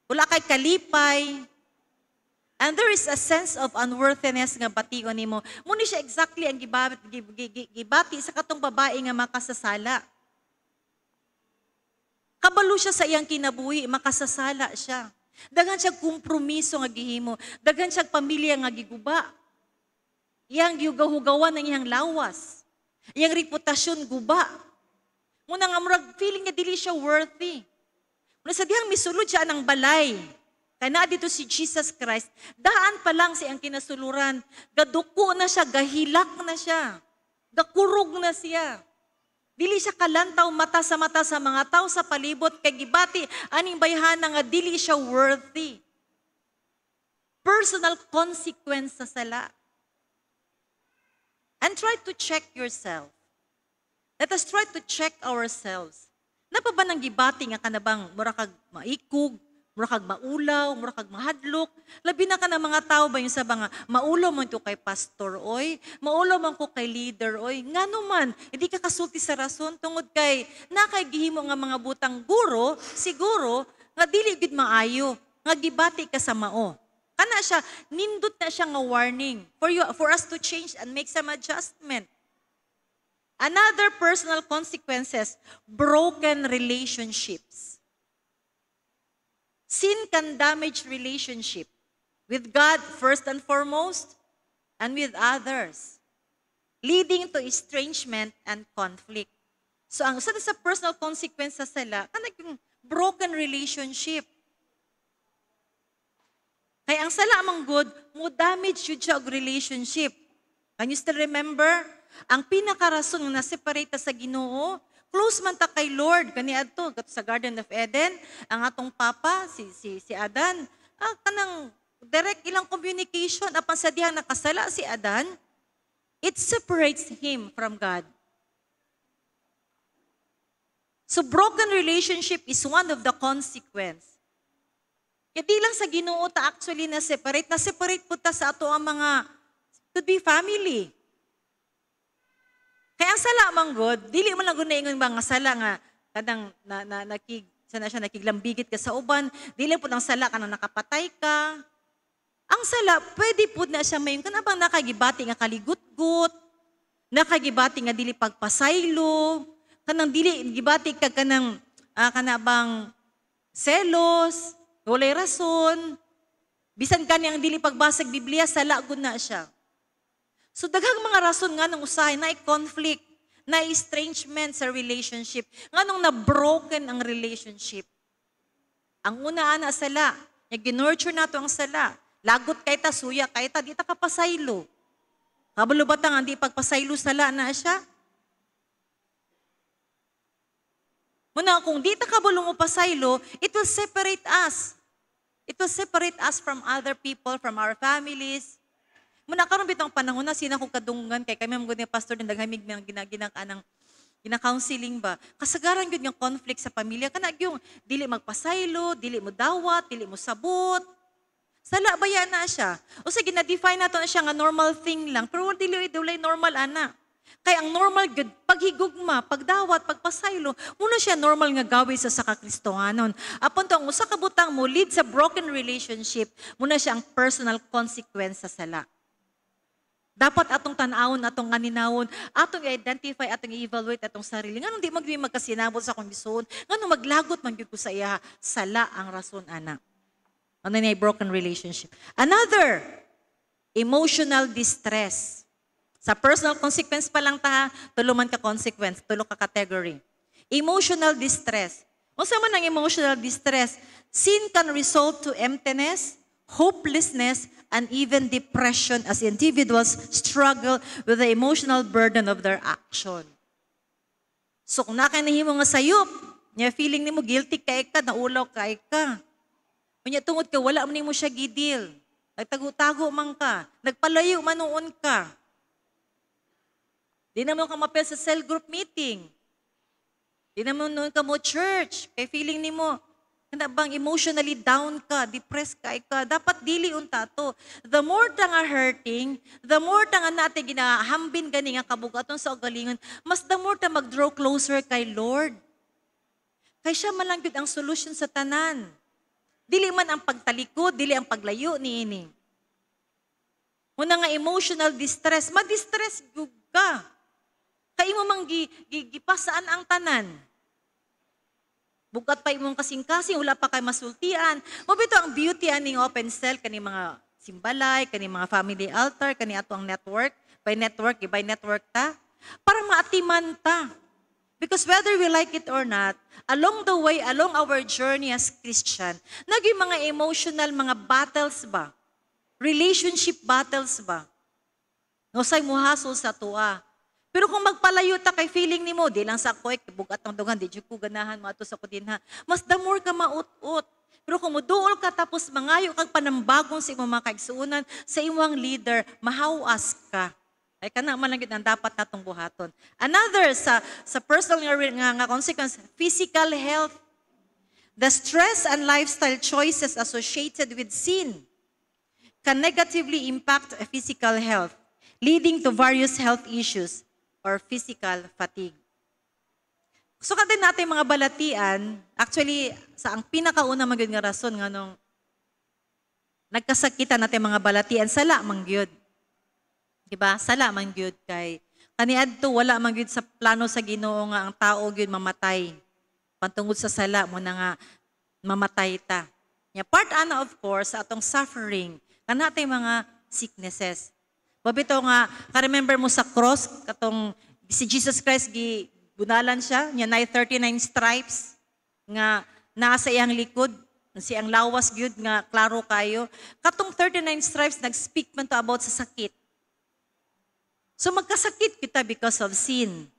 Speaker 1: Wala kay kalipay. And there is a sense of unworthiness nga bation nimo. Muna siya exactly ang gibati sa katong babae nga makasasala. Kabalo siya sa iyang kinabuhi, makasasala siya. Daghan siya kompromiso nga gihimo. Daghan siya pamilya nga giguba. Iyang gihugaw-hugawan ng iyang lawas. Iyang reputasyon guba. Muna nga murag feeling nga dili siya worthy. Muna sa dihang misulod siya ng balay. Kaya na dito si Jesus Christ, daan pa lang siyang kinasuluran. Gaduko na siya, gahilak na siya. Gakurog na siya. Dili siya kalantaw mata sa mga tao sa palibot kay gibati aning bayhana nga dili siya worthy. Personal consequence sa sala. And try to check yourself. Let us try to check ourselves. Napa ba nang gibati nga kanabang mura kag maikog, mura kag maulaw, mura kag mahadlok. Labi na ka ng mga tao ba yung sa mga maulaw man ko kay pastor oy, maulaw man ko kay leader oy. Ngano man, hindi ka kasulti sa rason tungod kay nakay gihimo nga mga butang guro, siguro nga dili gid maayo, nga gibati ka sa mao. Kana siya, nindot na siya nga warning for us to change and make some adjustment. Another personal consequences, broken relationships. Sin can damage relationship with God first and foremost and with others, leading to estrangement and conflict. So ang isa sa personal consequence sa sala, kanang yung broken relationship. Kaya ang sala amang good, mo damage yun siya og relationship. Can you still remember? Ang pinakarason nga na-separate sa Ginoo, close man ta kay Lord, kaniadto sa Garden of Eden, ang atong papa, si Adan, kanang direct ilang communication, apan sa dihang nakasala si Adan, it separates him from God. So broken relationship is one of the consequence. Kaya di lang sa Ginoo ta actually na-separate po ta sa ato ang mga, could be family. Kaya ang sala mang God, dili mo lang gunaingon mga sala nga kadang nakiglambigit ka sa uban, dili po ng sala ka na nakapatay ka. Ang sala, pwede po na siya mayon kanabang nakagibati nga kaligut-gut, nakagibati nga dili pagpasaylo, kanang dili gibati ka kanang kanabang selos, walay rason. Bisan kani ang dili pagbasag Biblia, sala gud na siya. So daghang mga rason nga nang usahay na conflict, na estrangement sa relationship, nga nung na-broken ang relationship. Ang una ana sala, ginurture nato ang sala. Lagot kay ta, suya kay ta, di ta kapasaylo. Kabalo ba ta nga di pagpasaylo sala na siya? Muna kung di ta kabalo mo pasaylo, it will separate us. It will separate us from other people, from our families. Muna karon bitong panahon na sina ko kadunggan kay kami mga pastor din daghamig ng gina-counseling ba. Kasagaran gyud yung conflict sa pamilya kana yung dili magpasaylo, dili mo dawat, dili mo sabot. Sala baya na siya. O sige na-define nato na siya nga normal thing lang pero dili normal ana. Kay ang normal gyud paghigugma, pagdawat, pagpasaylo, muna siya normal nga gawi sa Kristohanon. Apon to ang usa ka butang mo lead sa broken relationship, muna siya ang personal consequence sa sala. Dapat atong tan-awon, atong nganinawon, atong i-identify, atong i-evaluate atong sarili. Nga nung di magkasinabot sa akong gisuon, nga nung maglagot man gyud ko sa iya, sala ang rason ana. Ano na broken relationship. Another, emotional distress. Sa personal consequence pa lang ta, tulo man ka consequence, tulo ka category. Emotional distress. Unsa man ang emotional distress? Sin can result to emptiness, hopelessness, and even depression as individuals struggle with the emotional burden of their action. So kung nakanahimo nga sayop, niya feeling nimo guilty kay ka, naulaw kay ka. Kunya tungod ka, wala man nimo siya gidil. Nagtago-tago man ka, nagpalayo man noon ka. Di naman ka mapel sa cell group meeting. Di naman noon ka mo church. Kay feeling nimo, na bang emotionally down ka, depressed ka, dapat dili unta to. The more ta nga hurting, the more ta nga natin ginahambin gani nga kabugaton sa ugalingon, mas the more ta mag-draw closer kay Lord. Kay siya man lang gyud ang solution sa tanan. Dili man ang pagtalikod, dili ang paglayo niini. Muna nga emotional distress, ma-distress gyud ka. Kay mo mang gipasaan ang tanan. Bukat pa imong kasing-kasing, wala pa kay masultian. Mabito ang beauty aning open cell, kani mga simbalay, kani mga family altar, kani ato ang network. By network ta. Para maatiman ta. Because whether we like it or not, along the way, along our journey as Christian, naging mga emotional, mga battles ba? Relationship battles ba? No, say muhasol sa tuwa. Pero kung magpalayo ta kay feeling nimo, di lang sa koy, bugat ng dugan, di ko ganahan mo ato sa kudinha. Mas the more ka maut-ut. Pero kung muduol ka tapos mangayo kang panambagong sa imong mga kaigsuunan, sa imong leader, mahawas ka. Ay kana man lang gid ang dapat natong buhaton. Another sa personal nga consequence, physical health. The stress and lifestyle choices associated with sin can negatively impact physical health, leading to various health issues or physical fatigue. So din natin mga balatian, actually, sa ang pinakauna magyud nga rason nga nung nagkasakitan natin mga balatian, sala man gyud. Diba? Sala man gyud kay kaniadto wala man gyud sa plano sa Ginoo nga ang tao gyud mamatay. Pantungod sa sala mo na nga mamatay ta. Yeah, part ana of course sa atong suffering, kanatay mga sicknesses. Babito nga, ka-remember mo sa cross, katong si Jesus Christ, bunalan siya, niya na 39 stripes, nga nasa iyang likod, siyang lawas gyud nga klaro kayo. Katong 39 stripes, nag-speak man to about sa sakit. So magkasakit kita because of sin.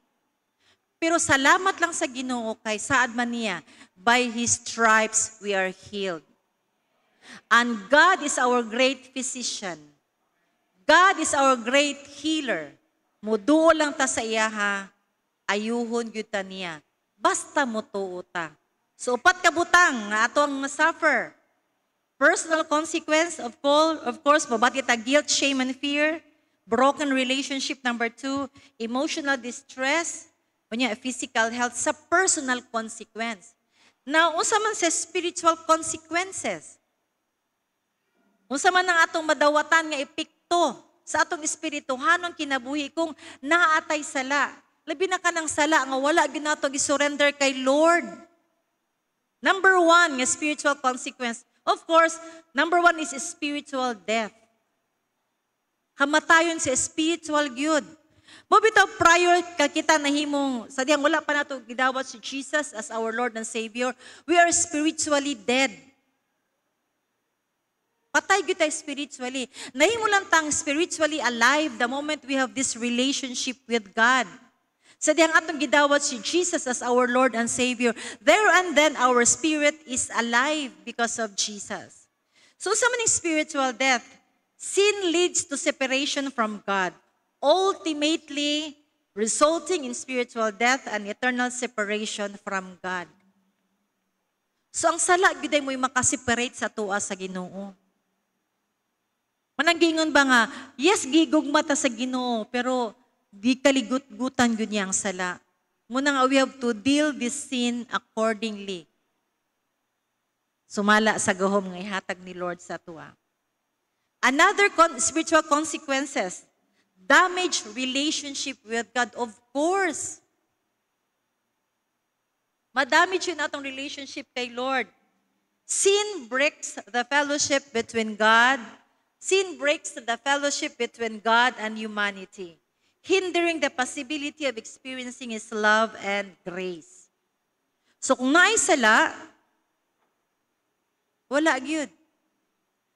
Speaker 1: Pero salamat lang sa Ginoo kay saad man niya, by His stripes we are healed. And God is our great physician. God is our great healer. Muduol lang ta sa iya ha, ayuhon gyud ta niya. Basta mutuo ta. So upat ka butang nga atong suffer. Personal consequence of course, mabati ta guilt, shame, and fear. Broken relationship, number 2. Emotional distress. Kunya, physical health sa personal consequence. Now, unsa man sa spiritual consequences? Unsa man ang atong madawatan nga epekto sa atong espirituhanon kinabuhi kung naatay sala. Labi na ka ng sala nga wala ginato gi-surrender kay Lord. Number 1 nga spiritual consequence. Of course, number 1 is spiritual death. Kamatayon sa spiritual gyud. Mo bitaw prior ka kita nahimong sadyang wala pa nato gidawat si Jesus as our Lord and Savior, we are spiritually dead. Patay gyud tayo spiritually. Nahimo lang tang spiritually alive the moment we have this relationship with God. Sa diyang atong gidawat si Jesus as our Lord and Savior, there and then our spirit is alive because of Jesus. So sa maning spiritual death, sin leads to separation from God, ultimately resulting in spiritual death and eternal separation from God. So ang sala gyud mo makaseparate sa tuwa sa Ginoo. Mananggingon ba nga, yes, gigugma ta sa Ginoo, pero di kaligut-gutan yun niyang sala. Muna nga, we have to deal this sin accordingly. Sumala sa gahom nga ihatag ni Lord sa tuwa. Another spiritual consequences, damage relationship with God, of course. Madamage yun atong relationship kay Lord. Sin breaks the fellowship between God. Sin breaks the fellowship between God and humanity. hindering the possibility of experiencing His love and grace. So kung naisala, wala gyud.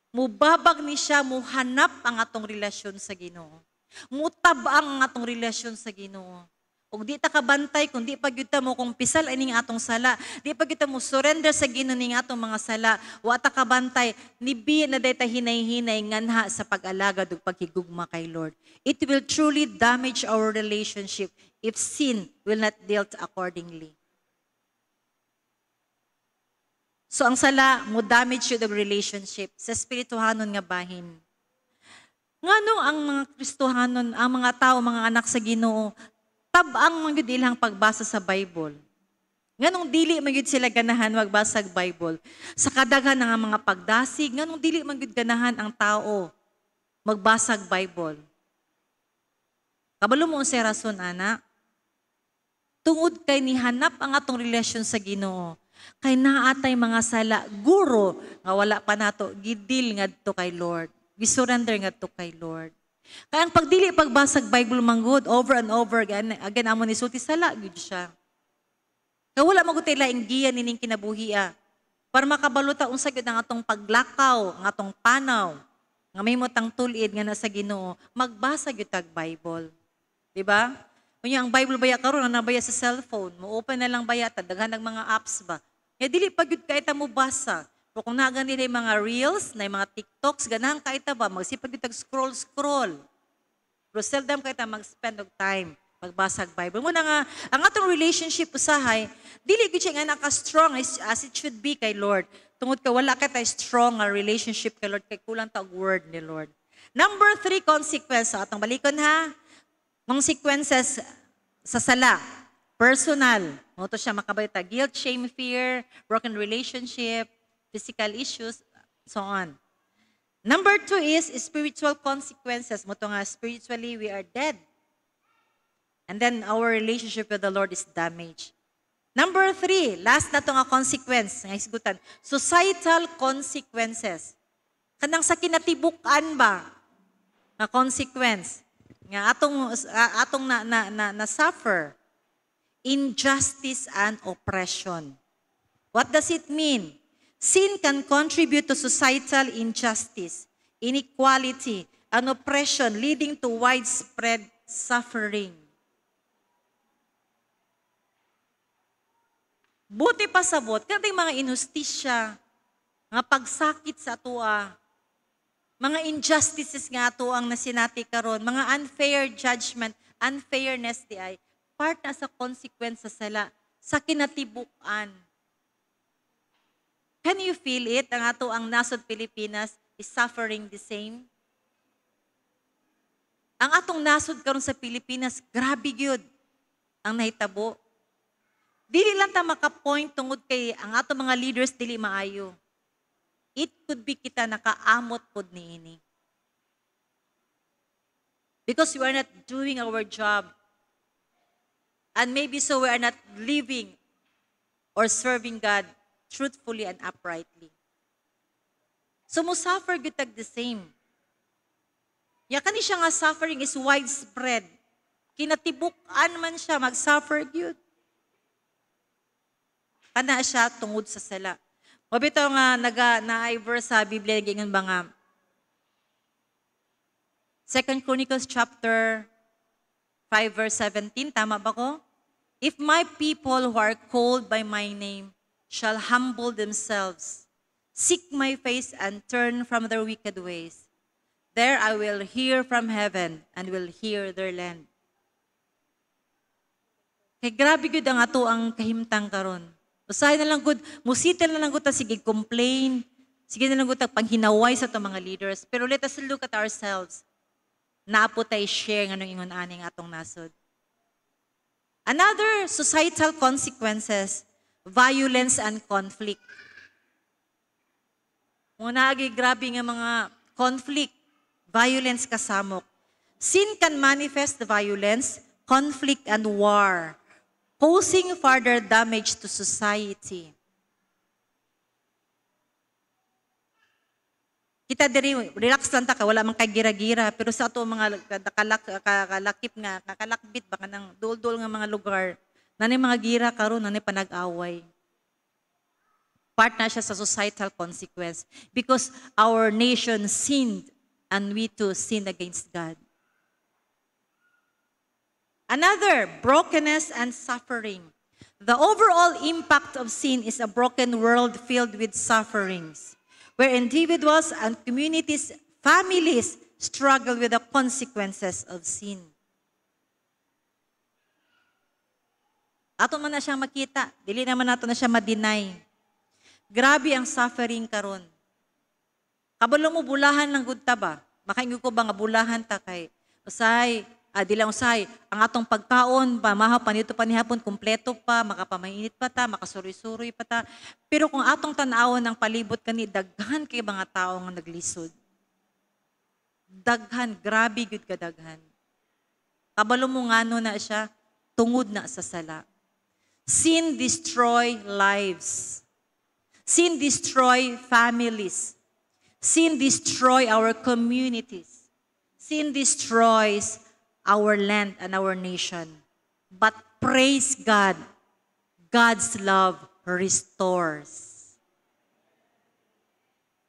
Speaker 1: Mubabag ni siya, muhanap ang atong relasyon sa Ginoo. Mutabang ang atong relasyon sa Ginoo. Kung di ta kabantay, kung di pa gyud ta mo kung pisal ining atong sala, di pa gyud ta mo surrender sa Ginoo ning atong mga sala, wa ta kabantay, nibi na dayta hinay-hinay nganha sa pag-alagad ug paghigugma kay Lord. It will truly damage our relationship if sin will not dealt accordingly. So ang sala mo damage yung relationship sa spirituhanon nga bahin. Ngano ang mga Kristohanon, ang mga tao, mga anak sa Ginoo, tabang man gyud ilang pagbasa sa Bible. Nganong dili man gyud sila ganahan magbasa og Bible. Sa kadaghan nga mga pagdasig, nganong dili man gyud ganahan ang tao magbasa og Bible. Kabalo mo sa rason ana? Tungod kay nihanap ang atong relasyon sa Ginoo. Kay naatay mga sala, guro nga wala pa nato gidil ngadto kay Lord. Gisurrender ngadto kay Lord. Kaya ang pagdili pagbasag Bible manggod over and over again amo ni sulti sala gyud siya. Kaya wala magutay laing giya nining kinabuhia. Para makabaluta unsa gyud ang atong paglakaw, ang atong panaw, nga mahimot ang tulid nga nasa Ginoo, magbasa gyud tag Bible. Di ba? Kunya ang Bible baya karon na baya sa cellphone, mo open na lang baya ta daghan ng mga apps ba. Kaya dili pa gyud kay ta mo basa. Pero kung nagani na mga reels, na mga TikToks, ganahan kay ta ba magsipag gyud tag scroll. Pero seldom kay ta mag-spend og time pagbasag Bible. Muna nga ang atong relationship usahay, dili gyud siya nga naka-strong as it should be kay Lord. Tungod ka wala kay ta strong nga relationship kay Lord kay kulang ta og word ni Lord. Number 3 consequence sa atong balikon ha. Mga sequences sa sala, personal. Moto siya makabayta, guilt, shame, fear, broken relationship, physical issues, so on. Number 2 is spiritual consequences. Moto nga, spiritually we are dead. And then our relationship with the Lord is damaged. Number 3, last na to nga consequence, nga isgutan, societal consequences. Kanang sa kinatibukan ba nga consequence? Nga atong na suffer injustice and oppression. What does it mean? Sin can contribute to societal injustice, inequality, and oppression leading to widespread suffering. Buti pa sabot kanang mga injustisya, nga pagsakit sa atua, mga injustices nga ato ang nasinati karon, mga unfair judgment, unfairness di ay part na sa consequence sa sala, sa kinatibukan. Can you feel it? Ang ato ang nasod Pilipinas is suffering the same. Ang atong nasod karon sa Pilipinas, grabe gyud ang nahitabo. Dili lang ta maka-point tungod kay ang atong mga leaders dili maayo. It could be kita nakaamot pod niini. Because we are not doing our job. And maybe so we are not living or serving God truthfully and uprightly. So mo suffer gyud tag the same. Ya kani siya nga suffering is widespread. Kinatibuk-an man siya mag-suffer gyud. Kana siya tungod sa sala. Mabito nga naay verse sa Biblia gingon ba nga 2 Chronicles chapter 5 verse 17, tama ba ko? If my people who are called by my name shall humble themselves, seek my face and turn from their wicked ways, there I will hear from heaven and will hear their land. Kay grabe gud ang ato ang kahimtang karon. Usahay na lang gud, musitel na lang gud ta sige complain, sige na lang gud ta panghinaway sa itong mga leaders. Pero let us look at ourselves. Naapo tayo share nga nung ingon aning atong nasod. Another societal consequences, violence and conflict. Muna agi grabe nga mga conflict, violence kasamok. Sin can manifest the violence, conflict and war, causing further damage to society. Kita diri, relax lang ta, wala man kay gira-gira. Pero sa ato mga kalakip nga, kakalakbit, baka ng dul-dul nga mga lugar, nanay mga gira karon nanay panag-away. Part na siya sa societal consequence. Because our nation sinned and we too sinned against God. Another, brokenness and suffering. The overall impact of sin is a broken world filled with sufferings, where individuals and communities, families struggle with the consequences of sin. Ato man na siyang makita, dili naman nato na siya ma-deny. Grabe ang suffering karon. Kabalo mo bulahan lang gud ta ba? Makaingon ko ba nga bulahan ta kay usay, di lang usay, ang atong pagkaon pa maha panito panihapon kumpleto pa, makapamainit pa ta, makasuri-suri pa ta. Pero kung atong tan-awon ang palibot kani daghan kay mga tawo nga naglisod. Daghan, grabe gud ka daghan. Kabalo mo ngano na siya tungod na sa sala. Sin destroy lives. Sin destroy families. Sin destroy our communities. Sin destroys our land and our nation. But praise God, God's love restores.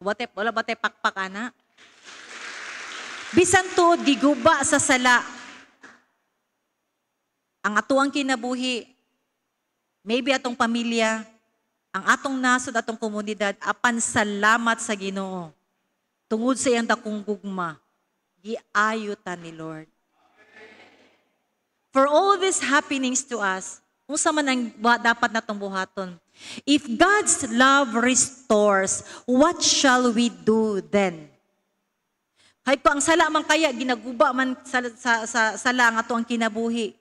Speaker 1: Wala ba tayo pakpak, ana? Bisan to, giguba sa sala. Ang atuang kinabuhi, maybe atong pamilya, ang atong nasod, atong komunidad, apan salamat sa Ginoo. Tungod sa iyang dakong gugma, giayutan ni Lord. For all these happenings to us, unsa man ang dapat natong buhaton? If God's love restores, what shall we do then? Kahit ko ang sala man kaya, ginaguba man sa sala nga ang kinabuhi.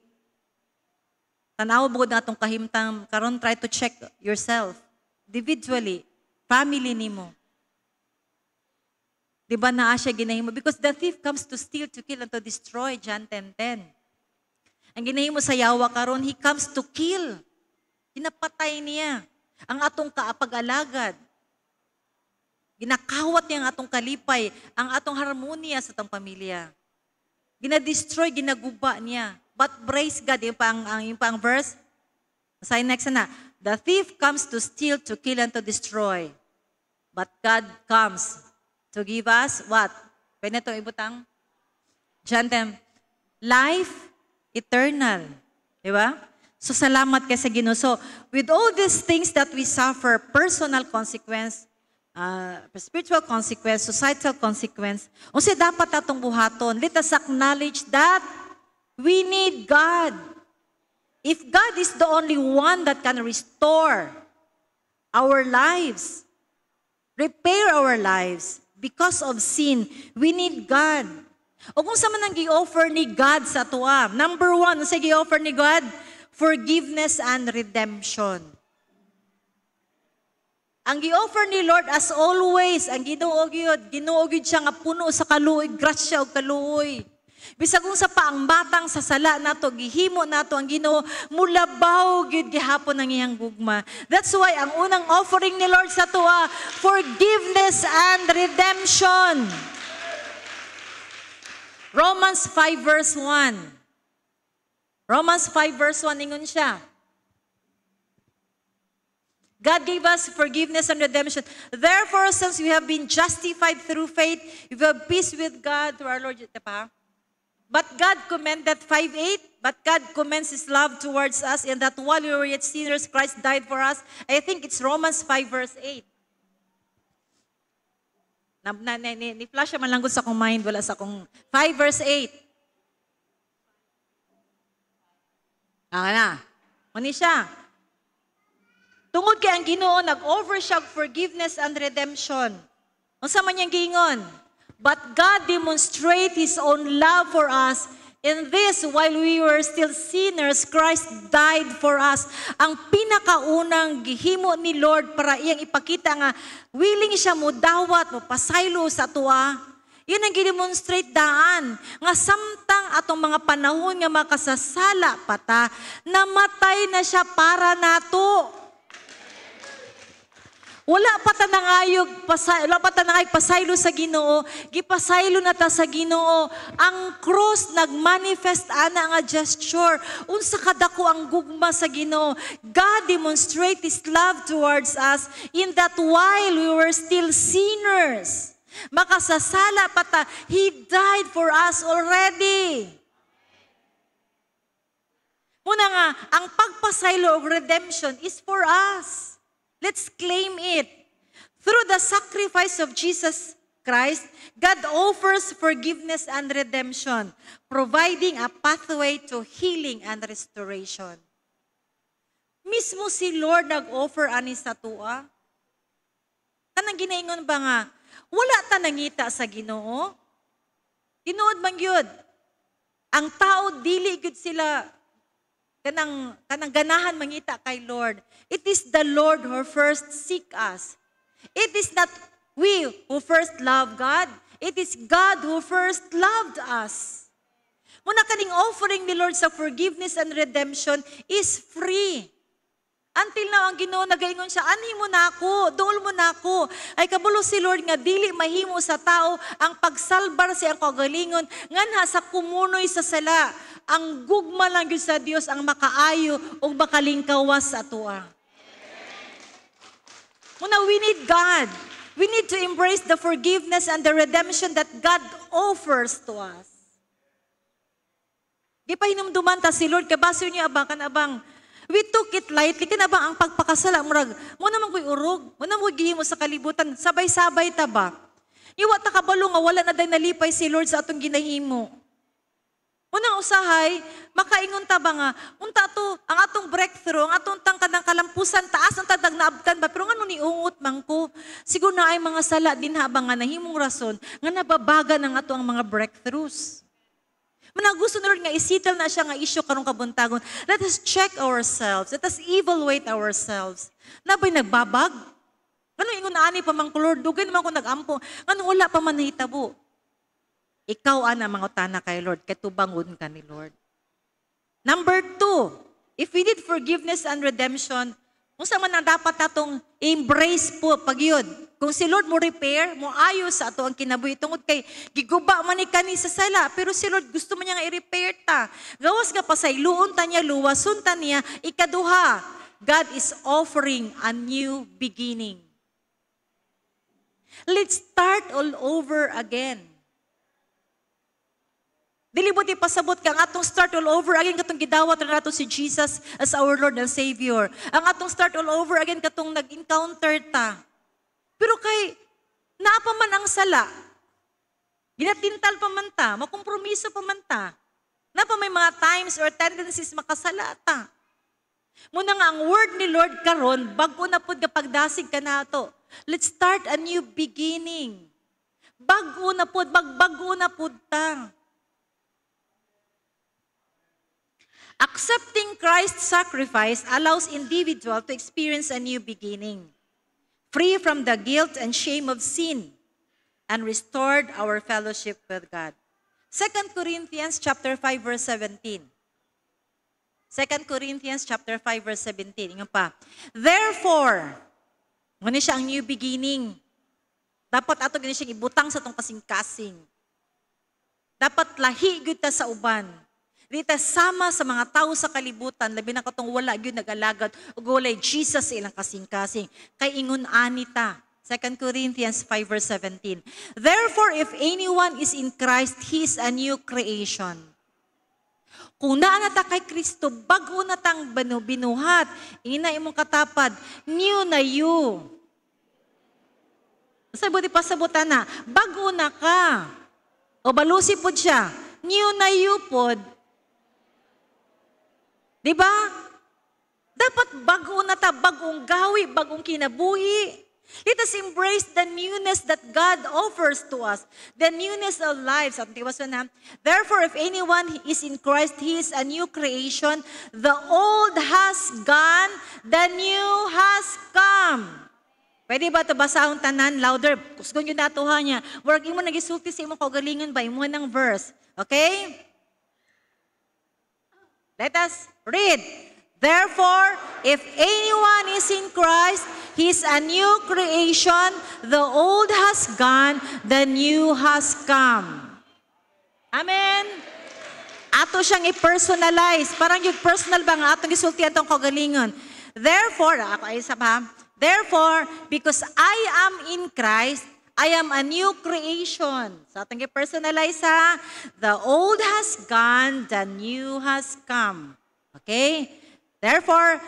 Speaker 1: Tanaw bugod na itong kahimtang, karon try to check yourself. Individually, family nimo. Diba naa siya ginahimo? Because the thief comes to steal, to kill, and to destroy, John 10:10. Ang ginahimo sa yawa karon, he comes to kill. Pinapatay niya ang atong kaapag-alagad. Ginakawat niya ang atong kalipay, ang atong harmonia sa atong pamilya. Ginadestroy, ginaguba niya. But praise God, yung pang verse, say next na, the thief comes to steal, to kill, and to destroy. But God comes to give us what? Pwede ito ibutang? John 10, life eternal. Diba? So salamat kay sa Ginoo. So with all these things that we suffer, personal consequence, spiritual consequence, societal consequence, unsay dapat natong buhaton? Let us acknowledge that we need God. If God is the only one that can restore our lives, repair our lives, because of sin, we need God. O kung sa man ang gi-offer ni God sa tuwa, number one, sa gi-offer ni God, forgiveness and redemption. Ang gi-offer ni Lord as always, ang ginuog siya nga puno sa kaluoy, grasya o kaluoy. Bisag kung sa paangbatang sa sala nato, gihimo nato ang Ginoo, mulabaw gid gihapon ang iyang gugma. That's why ang unang offering ni Lord sa tuwa, forgiveness and redemption. Romans 5 verse 1. Romans 5 verse 1, ingon siya. God gave us forgiveness and redemption. Therefore, since we have been justified through faith, we have peace with God through our Lord. But God commended 5:8. But God commends His love towards us in that while we were yet sinners, Christ died for us. I think it's Romans 5 verse 8. Ni-flash man lang sa akong mind, wala sa akong 5 verse 8. Na. Mani siya. Tungod kay ang Ginoo nag-offer siya forgiveness and redemption. Unsa man niyang giingon? But God demonstrate His own love for us in this, while we were still sinners, Christ died for us. Ang pinakaunang gihimo ni Lord para iyang ipakita nga willing siya mo dawat, mo pasaylo sa tuwa. Yun ang gidemonstrate daan. Nga samtang atong mga panahon nga makasasala pata, namatay na siya para nato. Wala pa ta nangayog pasaylo sa Ginoo, gipasaylo na ta sa Ginoo. Ang cross nagmanifest ana nga gesture. Unsa kadako ang gugma sa Ginoo. God demonstrate His love towards us in that while we were still sinners. Makasasala pa ta, He died for us already. Muna nga, ang pagpasaylo o redemption is for us. Let's claim it. Through the sacrifice of Jesus Christ, God offers forgiveness and redemption, providing a pathway to healing and restoration. Mismo si Lord nag-offer ani sa tua. Kanang ginaingon ba nga, wala ta nangita sa Ginoo? Tinuod man gyud. Ang tao dili gyud sila kanang ganahan mangita kay Lord. It is the Lord who first seek us. It is not we who first love God. It is God who first loved us. Muna kaning offering ni Lord sa forgiveness and redemption is free. Until now, ang Ginoo nagaingon siya, anhi mo na ako, dool mo na ako. Ay kabulo si Lord nga dili mahimo sa tao ang pagsalbar sa ang kagalingon nganha sa kumunoy sa sala. Ang gugma lang yun sa Dios ang makaayo o makalingkawas sa atoa. Muna, we need God. We need to embrace the forgiveness and the redemption that God offers to us. Di pa hinumduman ta si Lord, kabaso niya abang, kanabang, we took it lightly, kanabang ang pagpakasala, murag, muna man ko'y urog, muna mo gihimo sa kalibutan, sabay-sabay ta ba? Iwa ta kabalo nga, wala na day nalipay si Lord sa atong ginahimo. Unang usahay, makaingon ta ba nga, unta to, ang atong breakthrough, ang atong tangkadang kalampusan, taas ang tadag naabtan ba, pero nga nung niungot man ko, siguro na ay mga sala din habang nga nahimong rason, nga nababaga ng ato ang mga breakthroughs. Manang gusto na rin nga isital na siya nga issue karong kabuntagon. Let us check ourselves, let us evaluate ourselves. Nabay nagbabag? Ano ingon ani pa mang Lord, dugay naman ko nagampo, ano wala pa man nahitabo. Ikaw ana mga utana kay Lord, katubangon ka ni Lord. Number 2, if we need forgiveness and redemption, unsa man ang dapat natong embrace po pagyud. Kung si Lord mo repair, mo ayos sa ato ang kinabuhi tungod kay giguba man ni kani sa sala, pero si Lord gusto man niya nga i-repair ta. Gawas nga pasayloon ta niya, luwason ta niya. Ikaduha, God is offering a new beginning. Let's start all over again. Dili mo di pasabot ka, ang atong start all over again, katong gidawat na nato si Jesus as our Lord and Savior. Ang atong start all over again, katong nag-encounter ta. Pero kay, naapa man ang sala, ginatintal pa man ta, makompromiso pa man ta, naapa may mga times or tendencies makasala ta. Muna nga ang word ni Lord karon, bago na pud kapag dasig ka na to. Let's start a new beginning. Bago na pud, bagbago na pud ta. Accepting Christ's sacrifice allows individual to experience a new beginning, free from the guilt and shame of sin, and restored our fellowship with God. 2 Corinthians chapter 5 verse 17. 2 Corinthians chapter 5 verse 17. Ingon pa. Therefore, muna siya ang new beginning. Dapat ato gani siyang ibutang sa tong kasing-kasing. Dapat lahi gyud ta sa uban. Dita sama sa mga tao sa kalibutan, labi na katong wala gyud nag-alagad ug walay Jesus sa ilang kasing-kasing. Kay ingon ani ta. 2 Corinthians 5 verse 17. Therefore, if anyone is in Christ, he is a new creation. Kung naa na ta kay Kristo, bago na tang binuhat, ina imong katapad, new na you. Sabi pasabutan na, bago na ka. O balusi po siya, new na you po. Diba? Dapat bago na ta, bagong gawi, bagong kinabuhi. Let us embrace the newness that God offers to us. The newness of life. Therefore, if anyone is in Christ, he is a new creation. The old has gone, the new has come. Pwede ba ito basahon tanan? Louder. Kusgon yun natuha niya. Work mo nagisulti sa imong kaugalingon ba? Imo ng verse. Okay? Let us read. Therefore, if anyone is in Christ, he is a new creation. The old has gone, the new has come. Amen? Ato siyang i-personalize. Parang yung personal ba nga atong isultihan tong kagalingon. Therefore, therefore, because I am in Christ, I am a new creation. So atong i-personalize ha. The old has gone, the new has come. Okay? Therefore,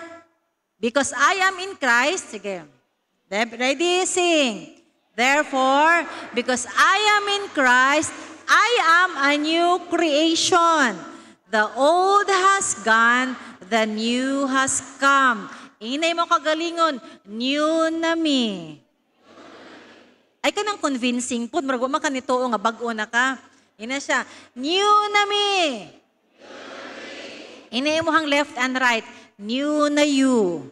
Speaker 1: because I am in Christ, sige. Ready? Sing. Therefore, because I am in Christ, I am a new creation. The old has gone, the new has come. Inay mo kagalingon, new na mi. Ay ka nang convincing po, marag mo ka nito nga bago na ka. Ina siya, new na mi. Inay mo hang left and right, new na you.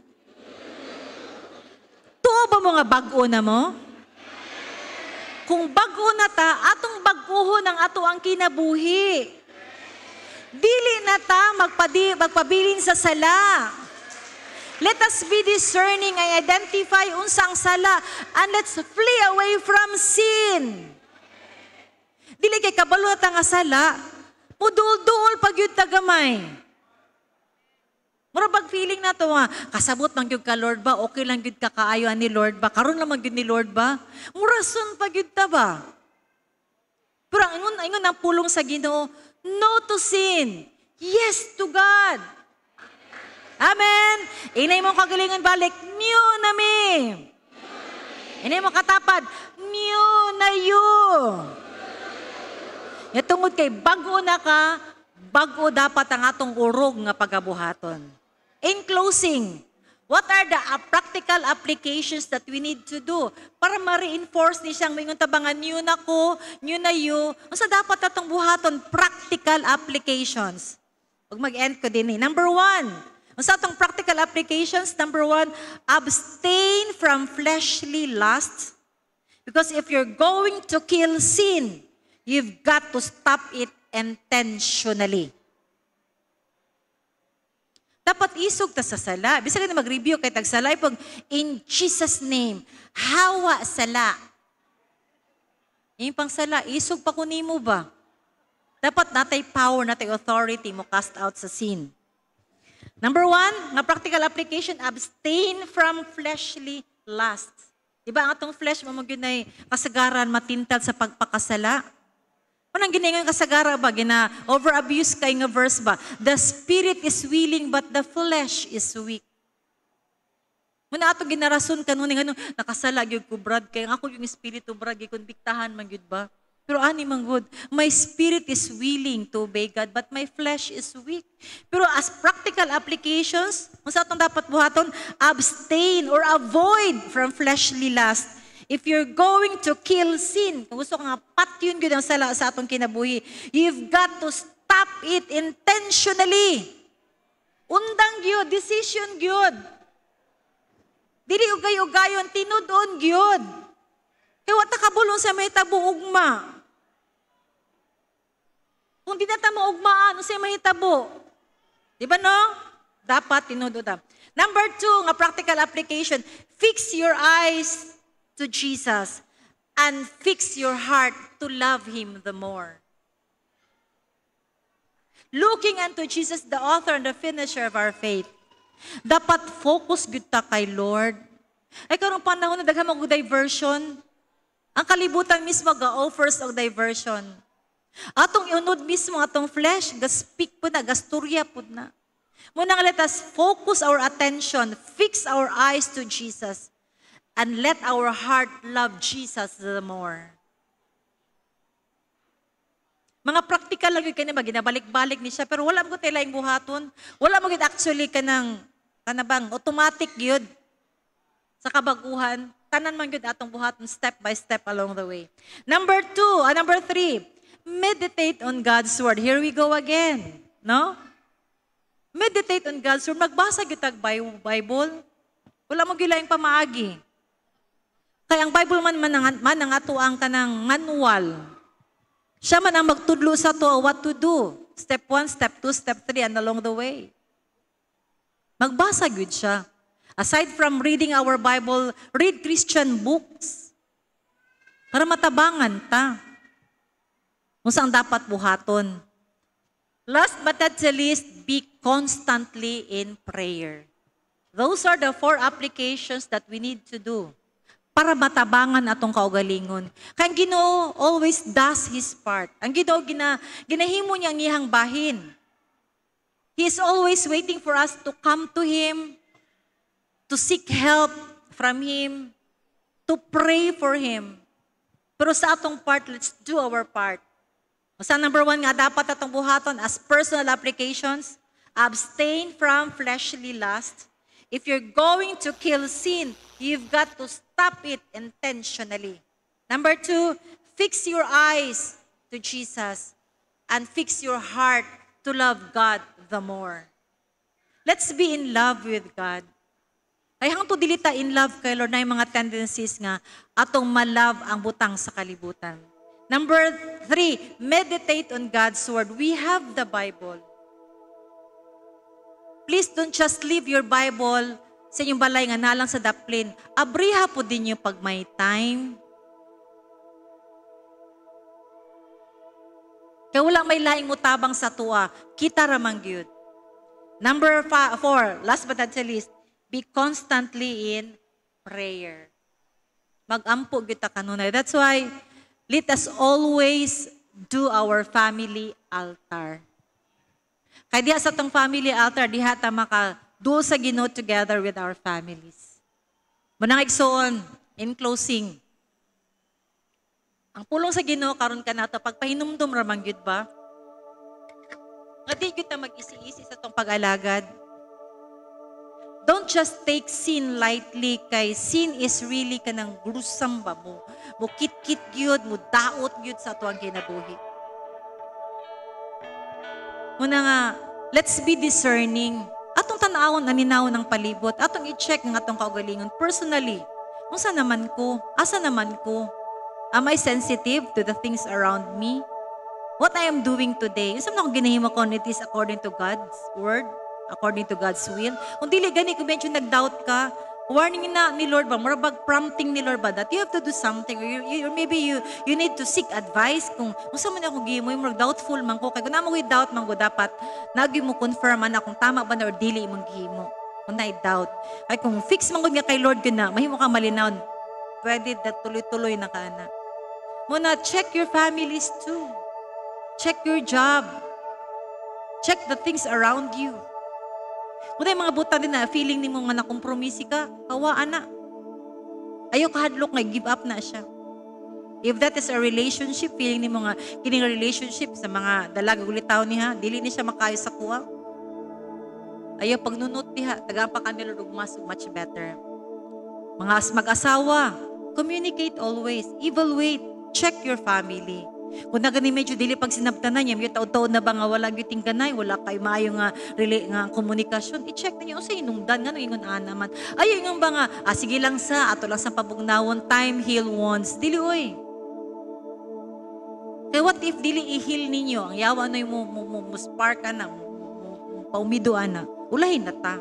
Speaker 1: Tuo ba mo nga bago na mo? Kung bago na ta, atong baguho ng ato ang kinabuhi. Dili na ta magpabilin sa sala. Let us be discerning and identify unsang sala and let's flee away from sin. Dili kay kabalo ta nga sala, mudul-dul pag yun tagamay. Murabag feeling na to kasabot man gyud ka Lord ba? Okay lang gyud ka kaayoan ni Lord ba? Karon lang man gyud ni Lord ba? Murason pa gyud ta ba? Pero ingon ang pulong sa Ginoo, no to sin. Yes to God. Amen. Inay mo kagalingon balik, new na mi. Inay mo katapad, new na you. Ya tungod kay bago na ka, bago dapat ang atong urog nga pagabuhaton. In closing, what are the practical applications that we need to do para ma-reinforce ni siyang mingon tabangan new na ko, new na you. Unsa dapat atong buhaton? Practical applications. Ug mag-end ko din. Number 1. Unsa atong practical applications? Number 1, abstain from fleshly lusts. Because if you're going to kill sin, you've got to stop it intentionally. Dapat isog ta sa sala. Bisa na mag-review kay tagsala pag in Jesus name, hawa sala. Yung pang sala, isog pa kunimo ba? Dapat natay power, natay authority mo cast out sa sin. Number 1, nga practical application, abstain from fleshly lusts. Diba ang atong flesh, mamagyan na kasagaran, matintad sa pagpakasala. Anong giningan kasagara ba? Over-abuse kay nga verse ba? The spirit is willing but the flesh is weak. Muna ato ginarason kanuning nakasala gyud ko brad kay ako yung espiritu brad gikonbiktahan man gyud ba? Pero ani man good, my spirit is willing to obey God but my flesh is weak. Pero as practical applications, unsa atong dapat buhaton? Abstain or avoid from fleshly lust. If you're going to kill sin, kung gusto ka nga patyon gyud ang sala sa atong kinabuhi, you've got to stop it intentionally. Undang gyud, decision gyud. Dili ugay-ugayon, tinudon gyud. Kaya wata kabulong sa may tabo ugma. Kung di na ta maugmaan, sa may tabo. Di ba no? Dapat tinudon. Number 2, nga practical application, fix your eyes to Jesus and fix your heart to love Him the more. Looking unto Jesus, the author and the finisher of our faith. Dapat focus gud ta kay Lord. Ay karong panahon na daghan mag diversion. Ang kalibutan mismo ga-offers og diversion. Atong iunod mismo atong flesh, ga-speak po na, gasturya po na. Muna nga let us focus our attention, fix our eyes to Jesus. And let our heart love Jesus the more. Mga practical lang yun kanina, ginabalik-balik ni siya, pero wala mo tayo laing buhaton. Wala mo actually kanang automatic yun. Sa kabaguhan, tanan man yun atong buhaton step by step along the way. Number 3, meditate on God's Word. Here we go again. No? Meditate on God's Word. Magbasa yun tag Bible. Wala mo yun laing pamaagi. Kaya ang Bible man ang atuang kanang manual. Siya man ang magtudlo sa to what to do. Step 1, step 2, step 3, and along the way. Magbasa gyud siya. Aside from reading our Bible, read Christian books. Para matabangan ta. Unsa ang dapat buhaton? Last but not the least, be constantly in prayer. Those are the 4 applications that we need to do para matabangan atong kaugalingon. Kaya ang Ginoo always does His part. Ang Ginoo ginahimo niya ang iyang bahin. He is always waiting for us to come to Him, to seek help from Him, to pray for Him. Pero sa atong part, let's do our part. Sa number 1 nga, dapat atong buhaton as personal applications, abstain from fleshly lust. If you're going to kill sin, you've got to stop it intentionally. Number 2, fix your eyes to Jesus and fix your heart to love God the more. Let's be in love with God. Ay hang to dilita in love kay Lord na yung mga tendencies nga atong malove ang butang sa kalibutan. Number 3, meditate on God's Word. We have the Bible. Please don't just leave your Bible sa inyong balay nga nalang sa daplin. Abriha po din yung pag may time. Kaya wala may laing mutabang sa tuwa. Kita ramang gyud. Number 4, last but not least, be constantly in prayer. Mag-ampo gyud ta kanunay. That's why let us always do our family altar. Kaya diha sa tong family altar, diha ta maka-do sa Ginoo together with our families. Manang igsoon, in closing, ang pulong sa Ginoo karon kanato pagpahinumdum ra man gyud ba? Nga di gyud ta mag-isi-isi sa tong pag-alagad. Don't just take sin lightly kay sin is really kanang gruesome ba mo. Mukit-kit gyud, mo daot gyud sa tuwang kinabuhi. Muna nga, let's be discerning. Atong tanawon aninawon ng palibot, atong i-check ng atong kaugalingon personally. Unsa naman ko? Asa naman ko? Am I sensitive to the things around me? What I am doing today, unsa man akong ginahimo ko, it is according to God's word, according to God's will. Kung dili gani kung medyo nag-doubt ka, warning na ni Lord ba, marabag prompting ni Lord ba that you have to do something, or maybe you need to seek advice kung unsa man ako gihimo, yung doubtful man ko, kay kung namo ko doubt man ko, dapat nagi mo confirm man kung tama ba na or dili imong gihimo. Kung na-doubt. Ay kung fix man gud nga kay Lord gud na, mahimo ka malinaw, pwede na tuloy-tuloy na kana. Muna, check your families too. Check your job. Check the things around you. Muna yung mga buta din na feeling ni mo nga nakompromisi ka, hawaan na. Ayaw kahadlok nga, give up na siya. If that is a relationship, feeling ni mo nga, kining relationship sa mga dalaga ulitaw niya, dili ni siya makayo sa kuha. Ayaw pagnunot niya, tagaan pa kanila rugmas, much better. Mga mag-asawa, communicate always, evaluate, check your family. Kung na gani medyo dili pag sinabtanan niya, yung taon-taon na ba nga wala gyuting ganay, wala kay maayo nga komunikasyon, i-check na niyo sa inungdan nga no ingon ana man. Ay ingon ba nga, sige lang sa ato lang sa pabugnawon, time heal wounds. Dili oy. Kaya what if dili i-heal ninyo, ang yawa no mo spark ana, paumido ana. Ulahin na ta.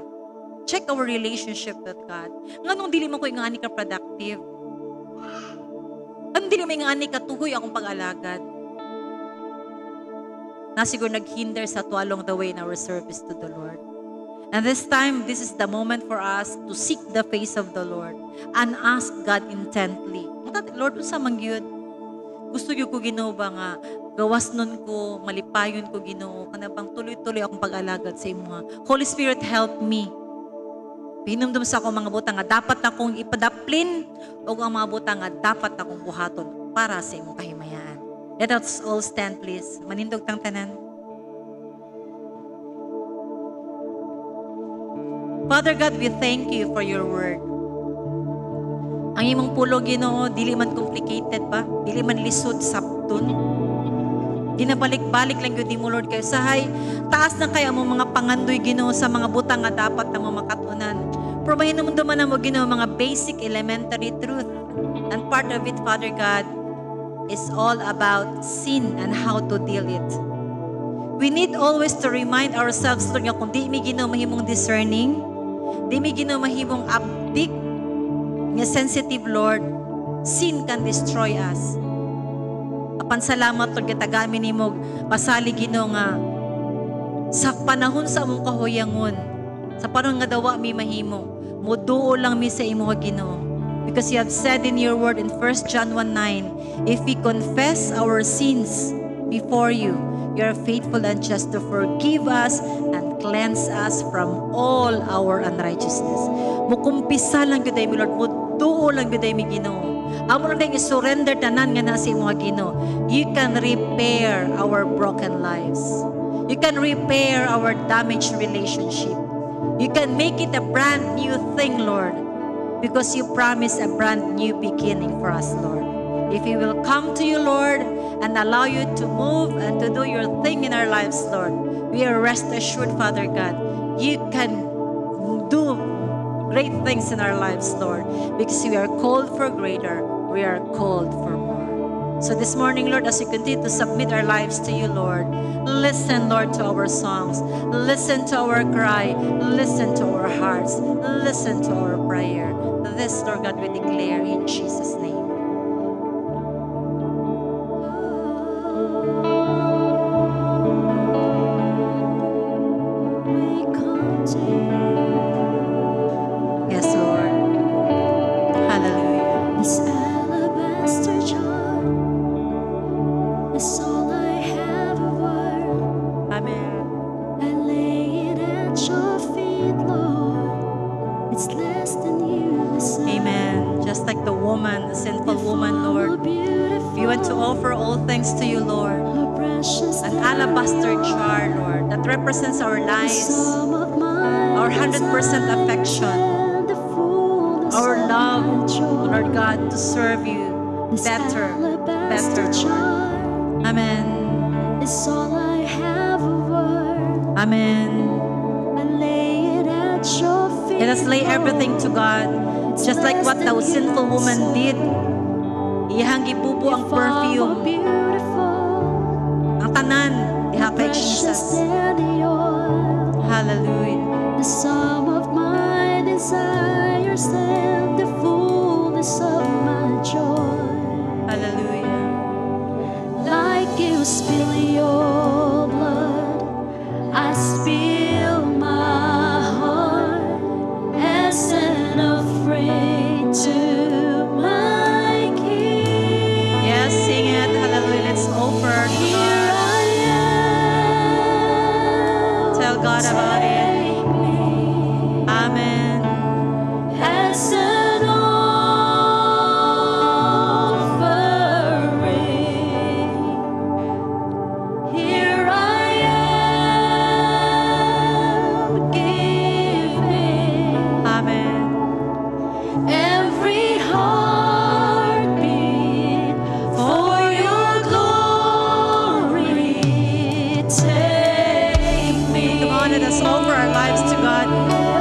Speaker 1: Check our relationship with God. Nganong dili man ko nga ani ka productive. Hindi naman nga ani katuhoy akong pag-alagad. Na siguro naghinder sa to along the way in our service to the Lord. And this time, this is the moment for us to seek the face of the Lord and ask God intently. Lord, unsa man gyud? Gusto gyud ko Ginoo ba nga gawas nun ko, malipayon ko Ginoo, kana bang tuloy-tuloy akong pag-alagad sa imo. Holy Spirit, help me. Hinumdum sa akong mga butang nga dapat akong ipadaplin o ang mga butang nga dapat akong buhaton para sa imong kahimayaan. Let us all stand please. Manindog tang tanan. Father God, we thank you for your word. Ang imong pulo Ginoo, dili man complicated ba? Dili man lisod sabton. Ginabalik-balik lang yun mo Lord kayo. Sahay, taas na kaya mo mga pangandoy Ginoo sa mga butang nga dapat na mo makatunan. Pero mahinom duman na mo Ginoo mga basic elementary truth. And part of it, Father God, is all about sin and how to deal it. We need always to remind ourselves, Lord, nga kung di mi Ginoo mahimong discerning, di mi Ginoo mahimong uptik, nga sensitive, Lord, sin can destroy us. Apan salamat, Lord, katagami ni mo, pasali Ginoo nga, sa panahon sa among kahoyangon, sa panahon nga dawa mi mahimo, muduo lang mi sa imo Ginoo. Because you have said in your word in 1 John 1:9, if we confess our sins before you, you are faithful and just to forgive us and cleanse us from all our unrighteousness. Mukumpisa lang gyud mi Lord, muduo lang gyud mi Ginoo. Amo lang i-surrender tanan nga na sa imo Ginoo. You can repair our broken lives. You can repair our damaged relationship. You can make it a brand new thing, Lord, because you promise a brand new beginning for us, Lord. If we will come to you, Lord, and allow you to move and to do your thing in our lives, Lord, we are rest assured, Father God, you can do great things in our lives, Lord, because we are called for greater, we are called for more. So this morning, Lord, as we continue to submit our lives to you, Lord, listen, Lord, to our songs, listen to our cry, listen to our hearts, listen to our prayer. This, Lord God, we declare in Jesus' name. Yes, Lord. Hallelujah.
Speaker 2: This alabaster jar is all I have of worth.
Speaker 1: Amen.
Speaker 2: I lay it at your feet, Lord. It's less than you deserve.
Speaker 1: Amen. Just like the woman, the sinful woman, Lord, we want to offer all thanks to you, Lord. An alabaster jar, Lord, that represents our lives, our 100% affection, our love, Lord God, to serve you better, better. Amen.
Speaker 2: It's all I have of worth.
Speaker 1: Amen.
Speaker 2: I lay it at your feet.
Speaker 1: Let us lay everything to God, just like what the sinful woman did. Iyang gibubo ang perfume, ang tanan, diha kay Jesus. Hallelujah.
Speaker 2: The sum of my desires and the fullness of my joy.
Speaker 1: Hallelujah.
Speaker 2: Like you spill your blood, I spill my heart as an offering to my King.
Speaker 1: Yes, sing it. Hallelujah. Let's offer to
Speaker 2: Here
Speaker 1: God.
Speaker 2: I am.
Speaker 1: Tell God about it.
Speaker 2: Take me
Speaker 1: Amen.
Speaker 2: as an offering. Here I am giving
Speaker 1: Amen.
Speaker 2: every heartbeat for your glory. Take me.
Speaker 1: Come on, let us offer our lives to God,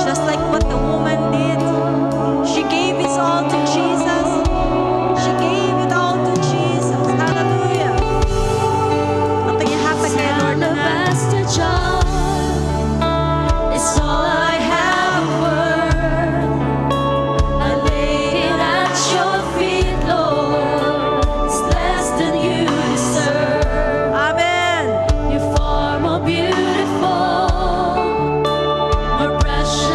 Speaker 1: just like what the woman did. She gave it all to Jesus. She gave it all to Jesus. Hallelujah. Ang tingihata kay Lord na
Speaker 2: Alabaster jar is all I have worth. I lay it at your feet, Lord. It's less than you deserve.
Speaker 1: Amen.
Speaker 2: You're far more beautiful, more precious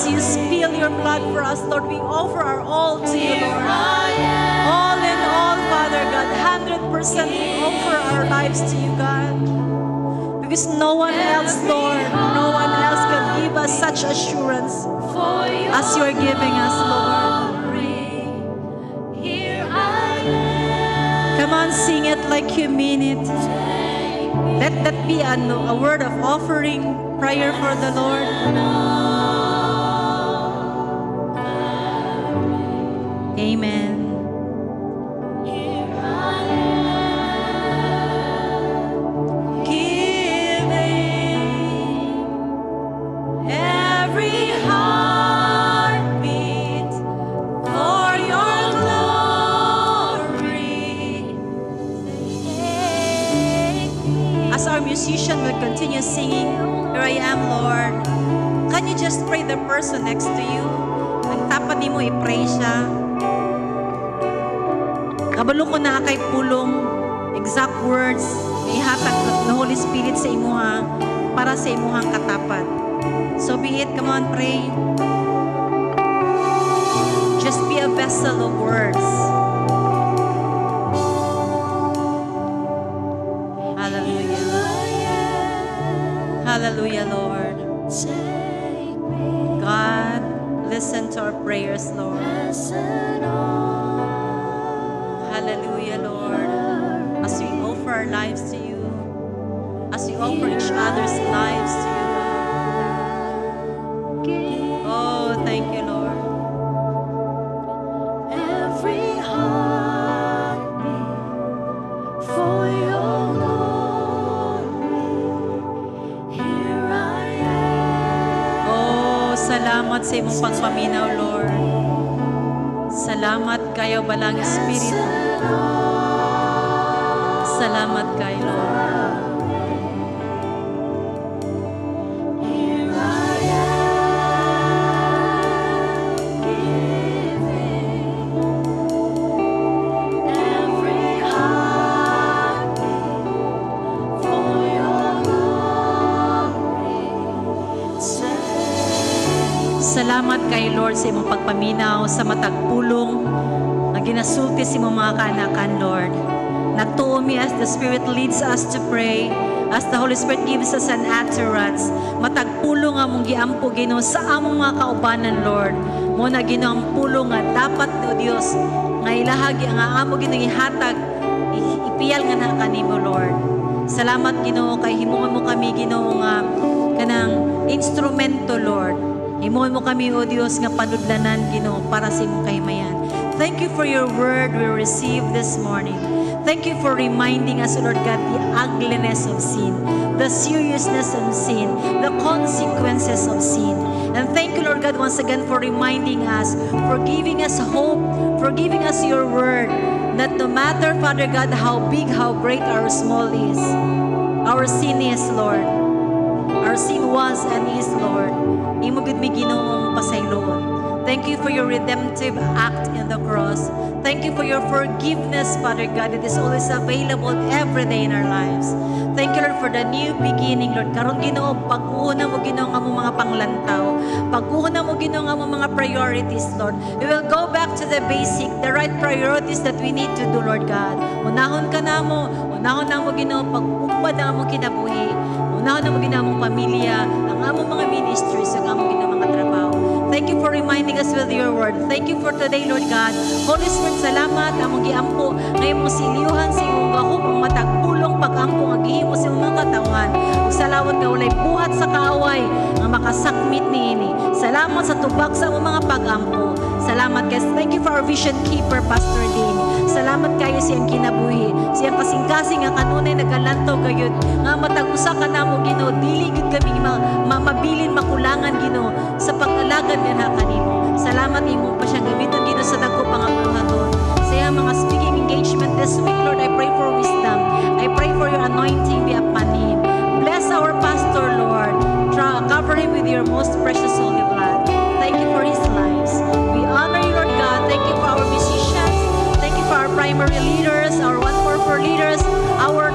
Speaker 1: as you spill your blood for us, Lord, we offer our all to you, Lord. All in all, Father God, 100% we offer our lives to you, God. Because no one else, Lord, no one else can give us such assurance as you are giving us, Lord. Come on, sing it like you mean it. Let that be a word of offering, prayer for the Lord. Amen. Musician will continue singing, "Here I am, Lord." Can you just pray the person next to you? Ang tapat ni mo, i-pray siya. Kabalo ko na kay pulong, exact words, ihatag ng Holy Spirit sa imuha, para sa imuhang katapat. So be it, come on, pray. Just be a vessel of words. Hallelujah, Lord. God, listen to our prayers, Lord. Hallelujah, Lord. As we offer our lives to you, as we offer each other's lives to you, God. Oh, thank you, Lord.
Speaker 2: Every heartbeat for your
Speaker 1: salamat sa imong pagpaminaw, Lord. Salamat kayo, Balang Espiritu. Salamat kayo, Lord. Salamat kay Lord sa imong pagpaminaw sa matag pulong na ginasulti sa imong mga kanakan, Lord. Nagtuo mi as the Spirit leads us to pray, as the Holy Spirit gives us an utterance. Matag pulong among giampo Ginoo sa among mga kaubanan, Lord. Mo na Ginoo ang pulong nga dapat o Dios nga ilahagi ang amo Ginoo ihatag ipiyal nga na kanimo, Lord. Salamat Ginoo kay himuon mo kami Ginoo nga kanang instrumento, Lord. Himuon mo kami, O Diyos, nga panudlanan, Ginoo, para sa imong kahimayan. Thank you for your word we received this morning. Thank you for reminding us, Lord God, the ugliness of sin, the seriousness of sin, the consequences of sin. And thank you, Lord God, once again for reminding us, for giving us hope, for giving us your word, that no matter, Father God, how big, how great our small is, our sin is, Lord. Our sin was and is, Lord. Imo gud mi Ginoong pasayloon. Thank you for your redemptive act in the cross. Thank you for your forgiveness, Father God. It is always available every day in our lives. Thank you, Lord, for the new beginning, Lord. Karon Ginoo, pag-una mo Ginoo nga among mga panglantaw. Pag-una mo Ginoo nga among mga priorities, Lord. We will go back to the basic, the right priorities that we need to do, Lord God. Unahon ka na mo, unahon na mo Ginoo, pag-upad ang among kinabuhi. Unahon na mo Ginoo among pamilya, ang among mga ministries, ang among Ginoo mga trabaho. Thank you for reminding us with your word. Thank you for today, Lord God. Holy Spirit, salamat among giampo ngayon mong siliyuhan sa imong gahom ang matagpulong pag-ampo nga gihimo sa imong mga katawan. Ug salawat nga walay buhat sa kaaway nga makasakmit niini. Salamat sa tubag sa imong mga pag-ampo. Salamat guys. Thank you for our vision keeper, Pastor Dean. Salamat kayo siyang kinabuhi. Siyang kasing-kasing nga kanunay nagalantaw gayud nga matag-usa ka namo Ginoo. Dili gid kami mabilin makulangan Ginoo sa pag-alagad nga kanimo. Salamat imo pa siyang gamiton Ginoo sa dagko pangabuluhaton. Sa iyang mga speaking engagement this week, Lord, I pray for wisdom. I pray for your anointing be upon him. Bless our pastor, Lord. Cover him with your most precious holy blood. Thank you for his lives. We honor you, Lord God. Thank you for our musicians. Thank you for our primary leaders, our 144 leaders, our